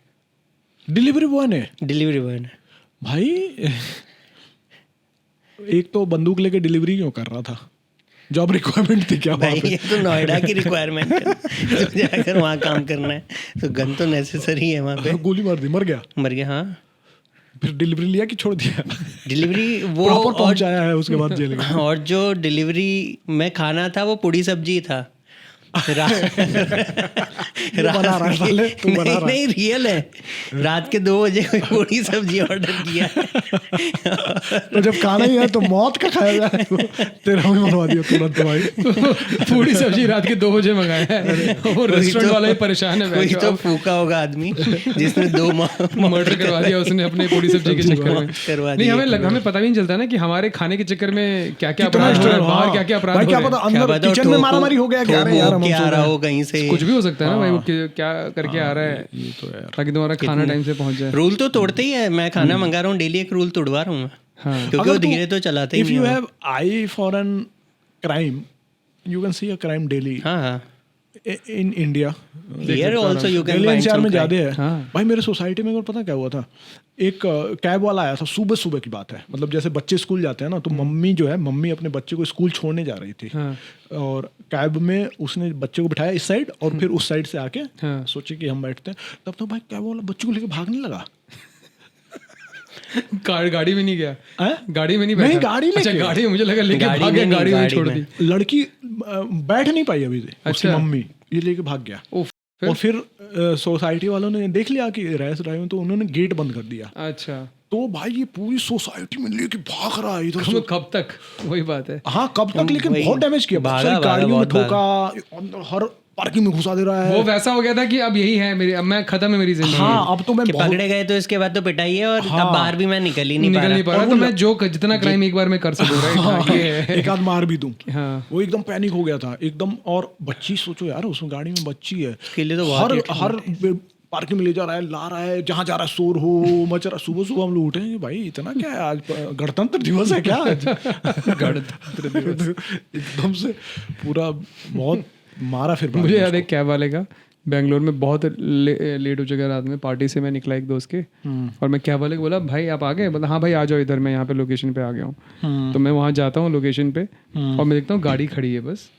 A: डिलीवरी बॉय ने?
C: डिलीवरी बॉय ने। भाई
A: एक तो बंदूक लेके डिलीवरी क्यों कर रहा था? जॉब रिक्वायरमेंट थी क्या?
C: भाई ये तो नोएडा की रिक्वायरमेंट है, तुझे अगर वहाँ काम करना है तो गन तो नेसेसरी है वहाँ पे।
A: गोली मार दी, मर गया?
C: मर गया, हाँ।
A: फिर डिलीवरी लिया कि छोड़ दिया?
C: डिलीवरी वो
A: प्रॉपर पहुंचाया है उसके बाद जेल में।
C: और जो डिलीवरी में खाना था वो पूड़ी सब्जी था। नहीं रियल है, रात के 2 बजे कोई पूरी सब्जी ऑर्डर किया।
A: तो जब खाना ही है तो मौत का खाया जाए, तेरा भी मनवा दिया तुरंत भाई।
B: पूरी सब्जी रात के 2 बजे मंगाया है, और रेस्टोरेंट वाला ही परेशान है।
C: कोई तो फूका होगा आदमी जिसने 2
B: मर्डर करवा दिया उसने अपने पूरी सब्जी के चक्कर में। नहीं, हमें पता भी नहीं चलता ना कि हमारे खाने के चक्कर में क्या क्या अपराध हो रहा है, बाहर क्या क्या अपराध हो रहे हैं।
A: क्या पता अंदर किचन में मारामारी हो गया,
C: क्या आ रहा हो कहीं से,
B: कुछ भी हो सकता है ना भाई, वो क्या करके आ रहा है,
A: ये तो यार,
B: ताकि तुम्हारा खाना टाइम से पहुंच जाए।
C: रूल तो तोड़ते ही है, मैं खाना मंगा रहा हूँ डेली, एक रूल तोड़वा रहा हूँ मैं, क्योंकि वो धीरे तो चलाते ही नहीं।
A: If you have eye for an crime, you can see a crime daily in India.
C: Here also you can
A: find some ज्यादा है भाई। मेरे सोसाइटी में पता क्या हुआ था, एक कैब वाला आया था, सुबह सुबह की बात है, मतलब जैसे बच्चे स्कूल जाते हैं ना, तो मम्मी अपने बच्चे को स्कूल छोड़ने जा रही थी, और कैब में उसने बच्चे को बिठाया इस साइड, और फिर उस साइड से आके सोचे कि हम बैठते हैं, तब तो भाई कैब वाला बच्चे को लेके भागने लगा।
B: गाड़ी में नहीं गया? गाड़ी में नहीं बैठा?
A: नहीं, गाड़ी लेके।
B: अच्छा, गाड़ी में मुझे लगा लेके भाग गया, गाड़ी में छोड़ दी।
A: लड़की बैठ नहीं पाई अभी से, उसकी मम्मी ये लेके भाग गया। और फिर सोसाइटी वालों ने देख लिया कि रैश ड्राइव में, तो उन्होंने गेट बंद कर दिया।
B: अच्छा, तो
A: भाई ये पूरी सोसाइटी में लेके भाग रहा है इधर से।
B: कब तक? वही बात है।
A: हाँ, कब तक, लेकिन बहुत डैमेज किया, गाड़ियों में ठोका, हर पार्किंग में घुसा दे रहा है।
B: वो वैसा हो गया था कि अब यही है मेरी, अब मैं खत्म है मेरी जिंदगी।
A: हाँ, अब तो मैं
C: पकड़े गए तो इसके बाद तो पिटाई है, और अब बाहर भी मैं निकल ही नहीं पा रहा।
B: तो मैं जो जितना क्राइम एक बार में कर सकूं, राइट,
A: एक आध मार भी दूं।
B: हाँ,
A: वो एकदम पैनिक हो गया था एकदम। और बच्ची, सोचो यार, उसमें गाड़ी में बच्ची है,
C: उसके लिए तो
A: हर पार्किंग में ले जा रहा है, ला रहा है, जहाँ जा रहा है शोर हो मच रहा। सुबह सुबह हम लोग उठे, भाई इतना क्या है आज, गणतंत्र दिवस है क्या आज? गणतंत्र दिवस एकदम से पूरा बहुत मारा। फिर
B: मुझे याद है कैब वाले का, बेंगलोर में बहुत लेट हो चुका रात में, पार्टी से मैं निकला एक दोस्त के, और मैं कैब वाले को बोला, भाई आप आ गए? बोला हाँ भाई आ जाओ इधर, मैं यहाँ पे लोकेशन पे आ गया हूँ। तो मैं वहाँ जाता हूँ लोकेशन पे, और मैं देखता हूँ गाड़ी खड़ी है बस।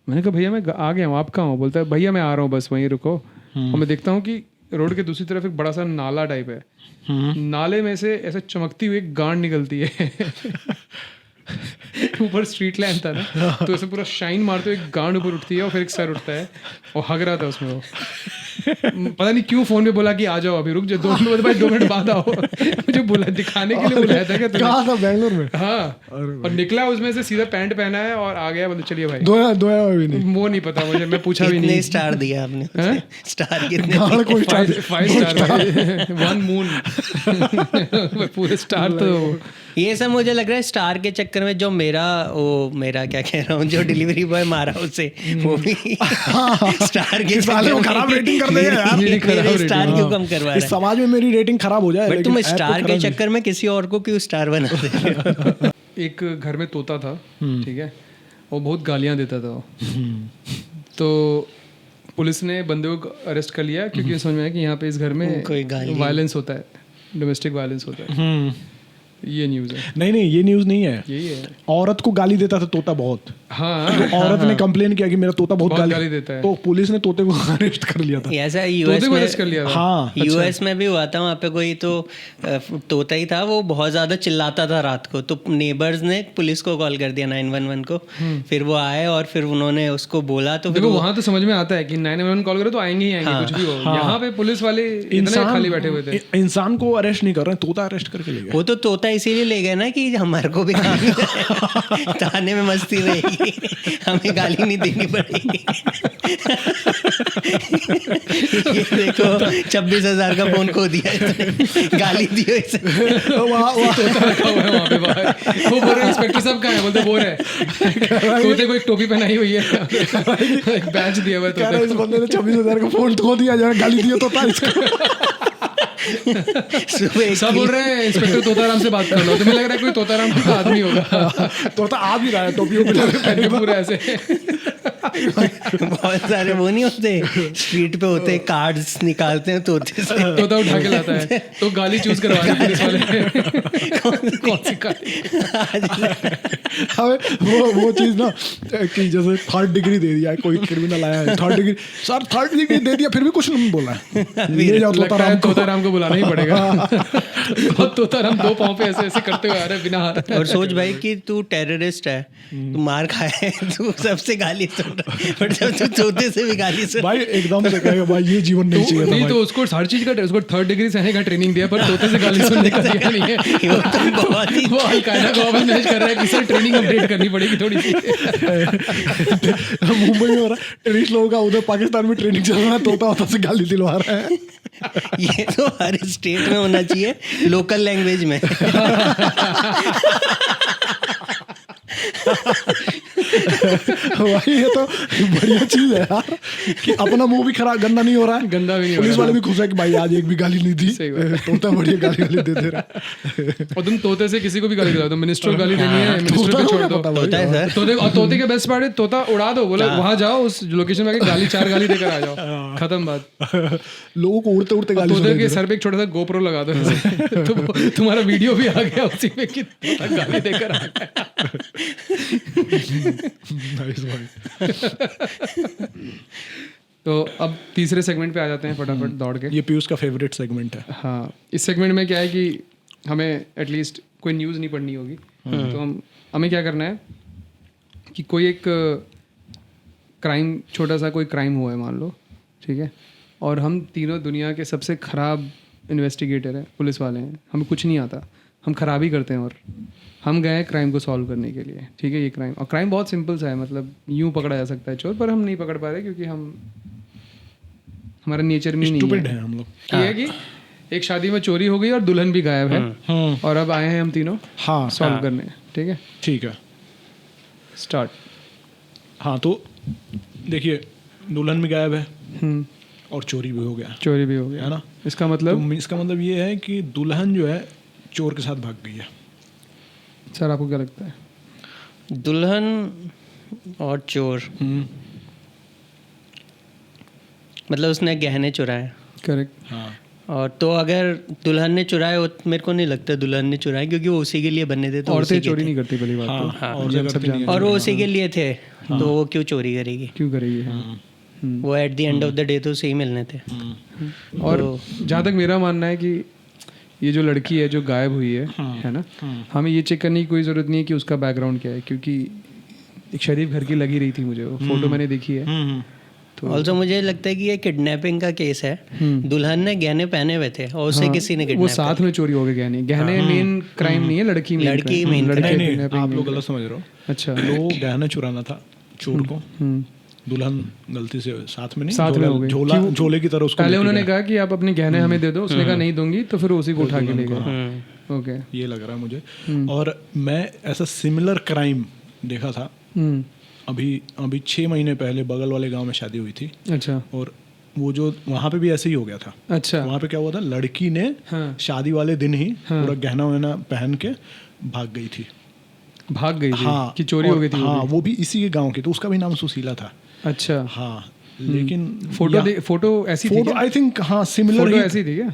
B: मैंने कहा भैया मैं आ गया हूँ, आप कहाँ हो? बोलता है भैया मैं आ रहा हूँ, बस वहीं रुको। और मैं देखता हूँ कि रोड के दूसरी तरफ एक बड़ा सा नाला टाइप है, नाले में से ऐसे चमकती हुई एक गांड निकलती है। ऊपर स्ट्रीट लैम्प था ना, तो ऐसे पूरा शाइन मारते हुए एक गांड ऊपर उठती है, और फिर एक सर उठता है, और हग रहा था उसमें वो। पता नहीं क्यों फोन पे बोला कि आ जाओ अभी, रुक जाओ 2 मिनट भाई, 2 मिनट बाद आओ। मुझे बोला, दिखाने के लिए बुलाया था क्या तुमने?
A: कहाँ था? बेंगलोर में?
B: हाँ, और निकला उसमें से सीधा पैंट पहना है और आ गया। बोले चलिए भाई।
A: दोया भी नहीं,
B: वो नहीं पता मुझे, मैं पूछा भी नहीं।
C: स्टार दिया आपने? स्टार कितने?
B: 5 स्टार, 1 मून। पूरे स्टार। तो
C: ये सब मुझे लग रहा है स्टार के चक्कर में जो मेरा वो मेरा क्या कह रहा हूँ जो डिलीवरी बॉय मारा उसे वो भी स्टार के
A: खराब रेटिंग कर देगा यार,
C: मेरे स्टार क्यों कम करवा
A: इस
C: रहा है?
A: समाज में मेरी रेटिंग खराब हो जाए,
C: बट
A: लेकिन
C: तुम
A: ऐप तो
C: स्टार के
A: खराब
C: चक्कर में किसी और को क्यों स्टार बना दे रहे हो?
B: एक घर में तोता था, ठीक है, वो बहुत गालियाँ देता था वो। तो पुलिस ने बंदे को अरेस्ट कर लिया क्योंकि समझ में आया कि यहाँ पे इस घर में
C: कोई गाली
B: वायलेंस होता है, डोमेस्टिक वायलेंस होता है। ये न्यूज़ है,
A: नहीं ये न्यूज़ नहीं है,
B: यही है।
A: औरत को गाली देता था तोता बहुत।
B: हाँ,
A: तो औरत ने कंप्लेन किया कि मेरा तोता बहुत
B: गाली देता है।
A: तो पुलिस ने तोते को अरेस्ट कर लिया था।
C: ऐसा
B: तोते को अरेस्ट कर लिया था।
A: हाँ,
C: यूएस में भी हुआ था, वहाँ पे कोई तो तोता ही था, वो बहुत ज़्यादा चिल्लाता था रात को, तो नेबर्स ने पुलिस को कॉल कर दिया 911 को। फिर वो आए और फिर उन्होंने उसको बोला, तो फिर
B: देखो वहाँ तो समझ में आता है कि 911 कॉल करो तो आएंगे ही आएंगे, कुछ भी हो। यहाँ पे पुलिस वाले इतने खाली बैठे हुए थे।
A: इंसान को अरेस्ट नहीं कर रहे हैं, तोता अरेस्ट करके ले गए।
C: वो तो तोता इसीलिए ले गए ना कि हमारे को भी काम थाने में मस्ती रहेगी, हमें गाली नहीं देनी पड़ेगी। ये देखो 26,000 का फोन खो दिया इसने, गाली दियो इसे।
B: वहाँ पे बाहर वो बोल रहे इंस्पेक्टर साहब कहाँ है, बोलते बोल रहे तोते को एक टोपी पहनाई हुई है, एक बैच दिया हुआ है।
A: इस बंदे ने 26,000 का फोन खो दिया, जरा गाली दिया तोता इसको।
B: सब बोल रहे हैं इंस्पेक्टर तोताराम से बात कर लो, तो मुझे लग रहा है कोई तोताराम का आदमी होगा।
A: तोता आ भी रहा है टोपियों पे
B: पूरा ऐसे।
C: बहुत सारे वो नहीं होते स्ट्रीट पे होते, कार्ड्स निकालते हैं तोते से,
B: तोता उठा के लाता है, तो गाली चूज करवा रहे पुलिस वाले। कौन सी गाली?
A: हमें वो चीज ना कि जैसे 3rd डिग्री दे दिया, कोई क्रिमिनल आया है 3rd degree, sir 3rd degree दे दिया फिर भी कुछ नहीं बोला है, ले जाओ
B: तोताराम को बुलाना ही पड़ेगा। और तोताराम 2 पाँव पे ऐसे ऐसे करते हुए आ रहा है बिना हाथ।
C: और सोच भाई कि तू टेररिस्ट है, तू मार खाए, तू सबसे गाली सुन रहा है, बट जब तू तोते से भी गाली सुन
A: भाई एकदम से कहेगा भाई ये जीवन नहीं चाहिए था
B: नहीं,
A: भाई।
B: तो उसको हर चीज का उसको 3rd डिग्री सहने का ट्रेनिंग दिया, पर तोते से गाली सुनने का दिया नहीं है।
C: वो तो बहुत ही
B: वो अलकायदा को अब मैनेज कर रहा है कि सर ट्रेनिंग अपडेट करनी पड़ेगी थोड़ी सी।
A: मुंबई में हो रहा है टेररिस्ट लोगों का, उधर पाकिस्तान में ट्रेनिंग चल रहा है, तोता से गाली दिलवा रहा है।
C: ये तो हर स्टेट में होना चाहिए, लोकल लैंग्वेज में।
A: भाई ये तो बढ़िया चीज है यार कि अपना मुंह भी खराब गंदा नहीं हो रहा है,
B: गंदा भी नहीं हो
A: पुलिस
B: रहा
A: वाले भी खुश है कि भाई आज एक भी गाली नहीं दी, तोता बढ़िया गाली दे रहा है।
B: और तुम तोते से किसी को भी गाली दिलाओ, तो मिनिस्टर को गाली देनी है, मिनिस्टर को छोड़ दो।
C: होता है सर।
B: तोते और तोते के बेस्ट पार्ट है तोता उड़ा दो, बोला वहां जाओ उस लोकेशन में 4 गाली देकर आ जाओ, खत्म बात।
A: लोगों को उड़ते उड़ते गाली
B: तोते के सर पे एक छोटा सा गोप्रो लगा दो ऐसे, तो तुम्हारा वीडियो भी आ गया उसी में कि तोता गाली देकर आ गया। तो अब तीसरे सेगमेंट पे आ जाते हैं फटाफट दौड़ के।
A: ये पीयूष का फेवरेट सेगमेंट है।
B: हाँ, इस सेगमेंट में क्या है कि हमें एटलीस्ट कोई न्यूज़ नहीं पढ़नी होगी, तो हमें क्या करना है कि कोई एक क्राइम, छोटा सा कोई क्राइम हुआ है मान लो, ठीक है, और हम तीनों दुनिया के सबसे ख़राब इन्वेस्टिगेटर हैं, पुलिस वाले हैं, हमें कुछ नहीं आता, हम खराबी करते हैं और हम गए क्राइम को सॉल्व करने के लिए, ठीक है। ये क्राइम, और क्राइम बहुत सिंपल सा है, मतलब यूँ पकड़ा जा सकता है चोर, पर हम नहीं पकड़ पा रहे क्योंकि हमारा नेचर में नहीं है
A: हम लोग।
B: ये है कि एक शादी में चोरी हो गई और दुल्हन भी गायब है, और अब आए हैं हम तीनों सॉल्व करने, ठीक है।
A: ठीक है,
B: स्टार्ट।
A: हाँ तो देखिए, दुल्हन भी गायब है और चोरी भी हो गया, है ना।
B: इसका मतलब
A: तो इसका मतलब ये है कि दुल्हन जो है चोर के साथ भाग गई है।
B: सर आपको क्या लगता है?
C: दुल्हन और चोर, मतलब उसने गहने चुराए,
B: करेक्ट।
A: हाँ,
C: और तो अगर दुल्हन ने चुराए, मेरे को नहीं लगता दुल्हन ने चुराए, क्योंकि वो उसी के लिए बने थे, तो
B: औरतें चोरी नहीं करती पहली बात।
C: हाँ,
A: और
C: वो उसी के लिए थे, तो वो क्यों चोरी करेगी?
B: क्यों करेगी?
C: वो eight the end of the day तो उसे ही मिलने थे।
B: और जहाँ तक मेरा मानना है कि ये जो लड़की है जो गायब हुई है ना, हमें ये चेक करने की कोई ज़रूरत नहीं है कि उसका बैकग्राउंड क्या है, क्योंकि एक शरीफ घर की लगी रही थी मुझे, वो फोटो मैंने देखी है।
C: तो ऑल्सो मुझे लगता है कि ये किडनैपिंग का केस है। दुल्हन ने गहने पहने हुए थे और उसे किसी ने
B: वो
C: किडनैप,
B: साथ में चोरी हो गए गहने मेन क्राइम नहीं है, लड़की मेन।
A: नहीं, आप लोग गलत समझ रहे हो।
B: अच्छा,
A: वो गहना चुराना था चोर को, दुल्हन गलती से साथ में नहीं,
B: साथ में हो गई,
A: झोले की तरह उसको
B: पहले उन्होंने कहा कि आप अपने गहने हमें दे दो, उसने कहा नहीं दूंगी, तो फिर उसी को उठा के ले गए। ओके,
A: ये लग रहा है मुझे। और मैं ऐसा सिमिलर क्राइम देखा था।
B: हम्म,
A: अभी 6 महीने पहले बगल वाले गांव में शादी हुई थी,
B: अच्छा
A: और वो जो वहाँ पे भी ऐसे ही हो गया था।
B: अच्छा
A: वहाँ पे क्या हुआ था, लड़की ने
B: हाँ
A: शादी वाले दिन ही
B: हाँ।
A: पूरा गहना वहना पहन के भाग गई थी।
B: भाग गई थी
A: हाँ,
B: कि चोरी
A: और
B: हो गई थी वो
A: हाँ,
B: भी?
A: वो भी इसी के गांव की, तो उसका भी नाम सुशीला था।
B: अच्छा
A: हाँ, लेकिन
B: फोटो ऐसी थी
A: फोटो
B: क्या?
A: आई थिंक हाँ सिमिलर
B: फोटो
A: ही।
B: ऐसी थी क्या?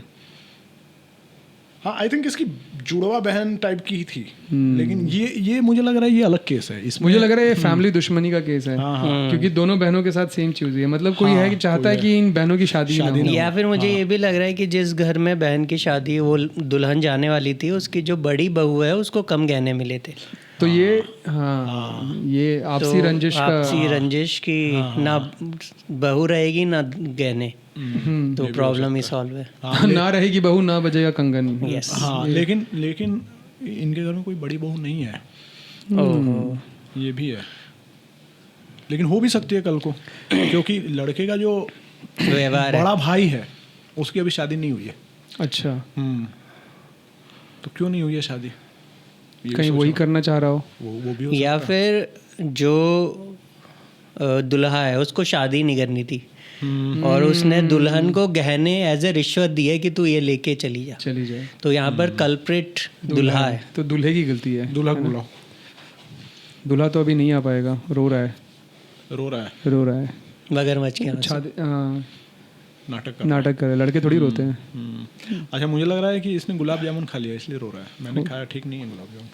A: हाँ, आई थिंक इसकी जुड़वा बहन टाइप की ही थी। लेकिन ये मुझे लग रहा है ये अलग केस है इसमें।
B: मुझे लग रहा है ये फैमिली दुश्मनी का केस है,
A: हाँ,
B: क्योंकि दोनों बहनों के साथ सेम चीज हुई है। मतलब कोई है कि चाहता है कि इन बहनों की शादी ना हो।
C: या फिर मुझे ये भी लग रहा है कि जिस घर में बहन की शादी वो दुल्हन जाने वाली थी, उसकी जो बड़ी बहू है उसको कम गहने मिले थे।
B: तो ये हाँ ये आपसी रंजिश का
C: आपसी रंजिश की ना बहू रहेगी ना गहने, तो प्रॉब्लम ही सॉल्व है।
B: ना रहेगी बहू ना बजेगा कंगन।
C: यस।
A: हाँ, लेकिन इनके घर में कोई बड़ी बहू नहीं है,
C: ओहो।
A: ये भी है। लेकिन हो भी सकती है कल को, क्योंकि लड़के का जो
C: व्यवहार है।
A: बड़ा भाई है उसकी अभी शादी नहीं हुई है।
B: अच्छा,
A: तो क्यों नहीं हुई है शादी, ये
B: कहीं वही करना चाह रहा हो।
A: वो भी हो
C: या फिर जो दुल्हा है उसको शादी नहीं करनी थी, और उसने दुल्हन को गहने एज ए रिश्वत दी है कि तू ये लेके चली जा।
B: चली जाए
C: तो यहाँ पर कल्प्रिट दुल्हा है।
B: तो दूल्हे की गलती है।
A: दूल्हा को बुलाओ।
B: दूल्हा तो अभी नहीं आ पाएगा, रो रहा है
A: रो रहा है
C: मगरमच्छ के आंसू।
B: शादी
A: नाटक
B: करे, लड़के थोड़ी रोते हैं।
A: अच्छा, मुझे लग रहा है कि इसने गुलाब जामुन खा लिया इसलिए रो रहा है। मैंने खाया, ठीक नहीं है गुलाब जामुन।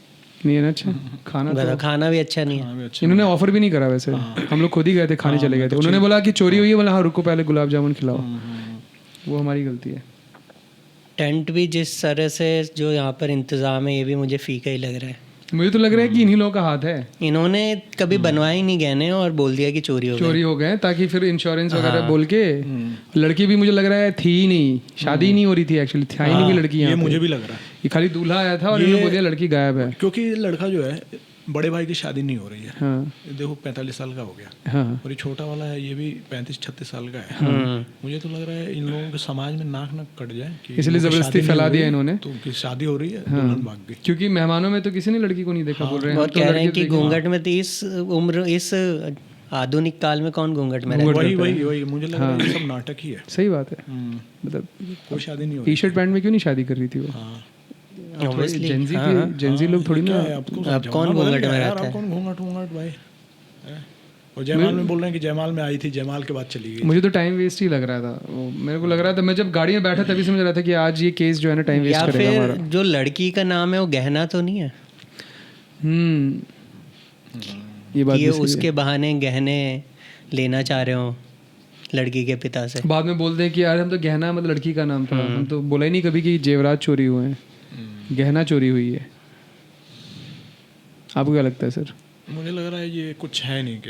B: नहीं है ना? अच्छा खाना तो
C: खाना भी अच्छा नहीं है।
A: हाँ, भी अच्छा।
B: इन्होंने ऑफर भी नहीं करा वैसे। हम लोग खुद ही गए थे खाने, चले गए थे। उन्होंने बोला कि चोरी हुई है, बोला हाँ रुको पहले गुलाब जामुन खिलाओ। वो हमारी गलती है।
C: टेंट भी जिस तरह से जो यहाँ पर इंतज़ाम है ये भी मुझे फीका ही लग रहा है।
B: मुझे तो लग रहा है कि इन्हीं लोगों का हाथ है।
C: इन्होंने कभी बनवाए ही नहीं गहने और बोल दिया कि चोरी हो
B: गए, ताकि फिर इंश्योरेंस वगैरह बोल के। लड़की भी मुझे लग रहा है थी ही नहीं, शादी ही नहीं हो रही थी एक्चुअली, था ही नहीं कोई लड़की।
A: ये मुझे भी लग रहा है,
B: ये खाली दूल्हा आया था और इन्होंने बोल दिया लड़की गायब है।
A: क्योंकि ये लड़का जो है बड़े भाई की शादी नहीं हो रही है।
B: हाँ
A: देखो 45 साल का हो गया,
B: हाँ
A: और ये छोटा वाला है ये भी 35-36 साल का है। मुझे तो लग रहा है इन लोगों के समाज में नाक न कट जाए कि
B: इसलिए जबरदस्ती फैला दिया इन्होंने।
A: तो उनकी शादी हो रही है, दुल्हन भाग गई।
B: क्योंकि मेहमानों में तो किसी ने लड़की को नहीं देखा, बोल रहे हैं
C: और कह रहे हैं कि घूंघट में तो इस उम्र, इस आधुनिक काल में कौन घूंघट में रहता है?
A: वही मुझे लग रहा है ये सब नाटक ही है।
B: सही बात है। मतलब
A: कोई शादी नहीं हो
B: टी शर्ट पैंट में क्यों नहीं शादी कर रही थी वो? जेंजी लोग थोड़ी ना।
C: अब कौन घूंघट में रहता है?
A: कौन घूंघट भाई है? और जयमाल में बोल रहे हैं कि जयमाल में आई थी, जयमाल के बाद चली गई।
B: मुझे तो टाइम वेस्ट ही लग रहा था वो। मेरे को लग रहा था, मैं जब गाड़ी में बैठा तभी समझ रहा था कि आज ये केस जो है ना टाइम वेस्ट
C: या
B: करेगा
C: फिर
B: हमारा।
C: जो लड़की का नाम है वो गहना तो नहीं है
B: ये बात
C: कि ये उसके बहाने गहने लेना चाह रहे हो लड़की के पिता से?
B: बाद में बोलते हैं कि यार हम तो गहना मतलब लड़की का नाम था, हम तो बोला ही नहीं कभी कि जेवरात चोरी हुए हैं, गहना चोरी हुई है। आपको क्या लगता है सर?
A: मुझे लग रहा है ये कुछ है नहीं,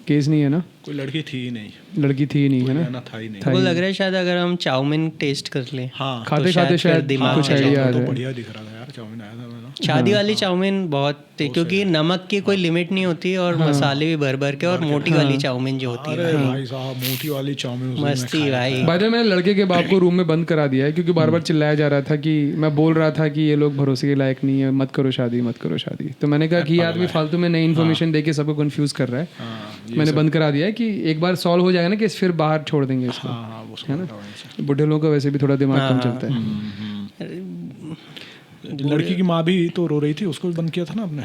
B: केस नहीं है ना,
A: कोई लड़की थी ही नहीं,
B: लड़की थी ही नहीं है ना,
A: गहना था ही नहीं।
C: वो लग रहा है शायद अगर हम चाउमीन टेस्ट कर लें
A: हाँ,
B: खाते खाते शायद
C: दिमाग
B: कुछ
C: में
B: आइडिया आ
A: तो
B: जाए।
A: बढ़िया दिख रहा था यार, चाउमीन आया था मैं ना।
C: शादी वाली चाउमीन बहुत, क्योंकि नमक की कोई लिमिट नहीं होती और मसाले भी भर भर के, और मोटी वाली चाउमीन जो होती है
A: अरे भाई साहब, मोटी वाली चाउमीन उसमें
C: मस्ती भाई।
B: बाद में मैंने लड़के के बाप को रूम में बंद करा दिया है, क्योंकि बार बार चिल्लाया जा रहा था कि मैं बोल रहा था कि ये लोग भरोसे के लायक नहीं है, मत करो शादी, मत करो शादी। तो मैंने कहा कि ये आदमी फालतू में नई इन्फॉर्मेशन देके सबको कंफ्यूज कर रहा है। मैंने बंद करा दिया है कि एक बार सॉल्व हो जाएगा ना केस, फिर बाहर छोड़ देंगे इसको, है ना। बुढ़े लोगों का वैसे भी थोड़ा दिमाग कम चलता है।
A: लड़की की माँ भी तो रो रही थी, उसको भी बंद किया था ना आपने।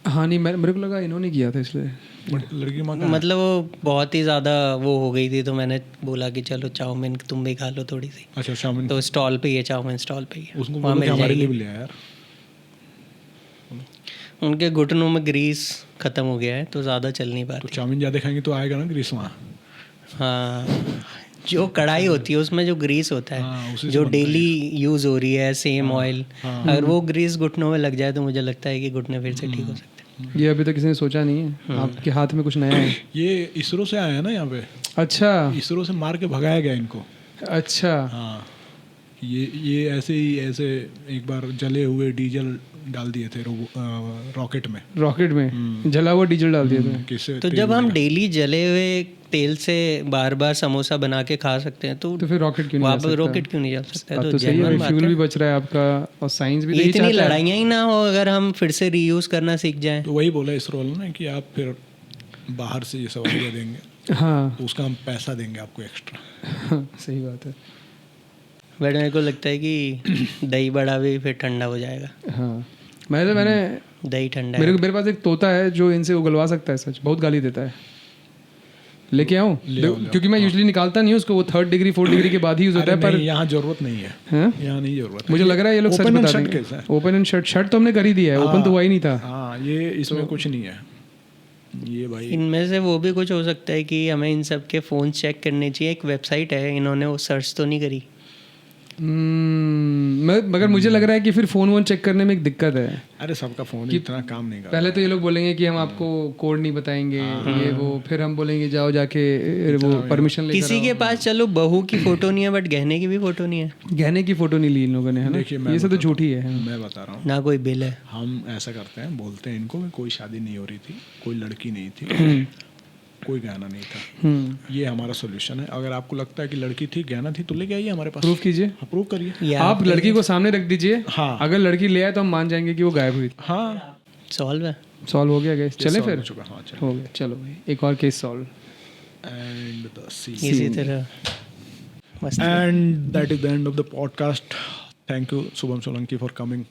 B: हाँ नहीं, मेरे को लगा इन्होंने किया था इसलिए।
A: लड़की की माँ
C: मतलब वो बहुत ही ज़्यादा वो हो गई थी, तो मैंने बोला कि चलो चाउमीन तुम भी खा लो थोड़ी सी।
A: अच्छा, चाउमीन
C: तो स्टॉल पे ही है, चाउमीन स्टॉल पे ही है,
A: उसको
C: वहाँ
A: बोलो कि
C: मिल
A: हमारे लिए
C: जाएगी।
A: भी ले आया यार।
C: उनके घुटनों में ग्रीस खत्म हो गया है तो ज़्यादा चल नहीं
A: तो
C: पाती।
A: चाउमीन ज़्यादा खाएंगे तो आएगा ना ग्रीस वहाँ।
C: हाँ, जो कढ़ाई होती है उसमें जो ग्रीस होता
A: हाँ, उसी
C: है,
A: से
C: जो
A: बनता है।
C: डेली यूज़ हो रही है, सेम ऑयल, अगर वो ग्रीस घुटनों में लग जाए तो मुझे लगता है कि घुटने फिर से ठीक हो सकते हैं।
B: ये अभी तक किसी ने सोचा नहीं है। आपके हाथ में कुछ नया है?
A: ये इसरो से आया है ना यहाँ पे।
B: अच्छा
A: इसरो से मार के भगाया गया इनको।
B: अच्छा।
A: हाँ, ये ऐसे एक बार जले हुए डीजल डाल दिए थे रॉकेट में।
B: रॉकेट में जला हुआ डीजल डाल दिया था।
A: किससे
C: तो जब हम डेली जले हुए तेल से बार बार समोसा बना के खा सकते हैं तो
B: फिर रॉकेट क्यों नहीं
C: वहाँ
B: जा
C: पे
B: सकता?
C: रॉकेट क्यों नहीं जा सकता है?
B: बात
C: तो
B: तो सही है,
C: genuine बात
B: फ्यूल
C: है।
B: भी बच रहा है आपका और साइंस भी तो
C: ये
B: यही
C: इतनी
B: चाहता है।
C: लड़ाइयाँ ही ना हो अगर हम फिर से रीयूज करना सीख जाएं।
A: तो वही बोला इस रोल ने कि आप फिर बाहर से ये सवालियाँ देंगे
B: हाँ
A: तो उसका हम पैसा देंगे आपको एक्स्ट्रा।
B: सही बात है।
C: बट मेरे को लगता है कि दही बड़ा भी फिर ठंडा हो जाएगा।
B: हाँ मैंने
C: दही ठंडा
B: मेरे
C: है।
B: मेरे पास एक तोता है जो इनसे उगलवा सकता है, सच बहुत गाली देता है। लेके आऊँ? क्योंकि मैं यूजुअली निकालता नहीं हूँ उसको, वो 3rd डिग्री 4th डिग्री के बाद ही यूज होता है। पर
A: यहाँ जरूरत नहीं है,
B: हाँ?
A: यहाँ नहीं जरूरत है।
B: मुझे लग रहा है ये लोग सच
A: ओपन एंड
B: बता
A: शट
B: देंगे।
A: केस है।
B: ओपन एंड शट तो हमने कर ही दिया है, ओपन तो हुआ ही नहीं था।
A: हाँ ये इसमें कुछ नहीं है ये भाई।
C: इनमें से वो भी कुछ हो सकता है कि हमें इन सब के फ़ोन चेक करने चाहिए। एक वेबसाइट है, इन्होंने वो सर्च तो नहीं करी।
B: मगर मुझे लग रहा है कि फिर फोन वोन चेक करने में एक दिक्कत है।
A: अरे सबका फोन इतना काम नहीं करता।
B: पहले तो ये लोग बोलेंगे कि हम आपको कोड नहीं बताएंगे, ये वो, फिर हम बोलेंगे जाओ जाके वो परमिशन लेकर
C: किसी के पास चलो बहू की फोटो नहीं है बट गहने की भी फोटो नहीं है।
B: गहने की फोटो नहीं ली इन लोगों ने, है ना?
A: देखिए, मैं
B: ये सब तो झूठी है।
A: मैं बता रहा हूँ,
C: ना कोई बिल है।
A: हम ऐसा करते हैं, बोलते हैं इनको कि कोई शादी नहीं हो रही थी, कोई लड़की नहीं थी, कोई गहना नहीं था। ये हमारा सोल्यूशन है। अगर आपको लगता है कि लड़की थी, गहना थी, तो लेके आइए हमारे पास,
B: प्रूफ कीजिए,
A: प्रूव करिए।
B: आप लड़की को सामने रख दीजिए।
A: हाँ।
B: अगर लड़की ले आए तो हम मान जाएंगे कि वो गायब हुई थी।
A: हाँ
C: सॉल्व है।
B: सॉल्व हो गया गैस, चले फिर?
A: हाँ चलो।
B: हो गया, चलो भाई एक और केस सॉल्व।
A: एंड द
C: इसी तरह मस्त।
A: And that is the end of the podcast. Thank you, Subham Solanki, for coming.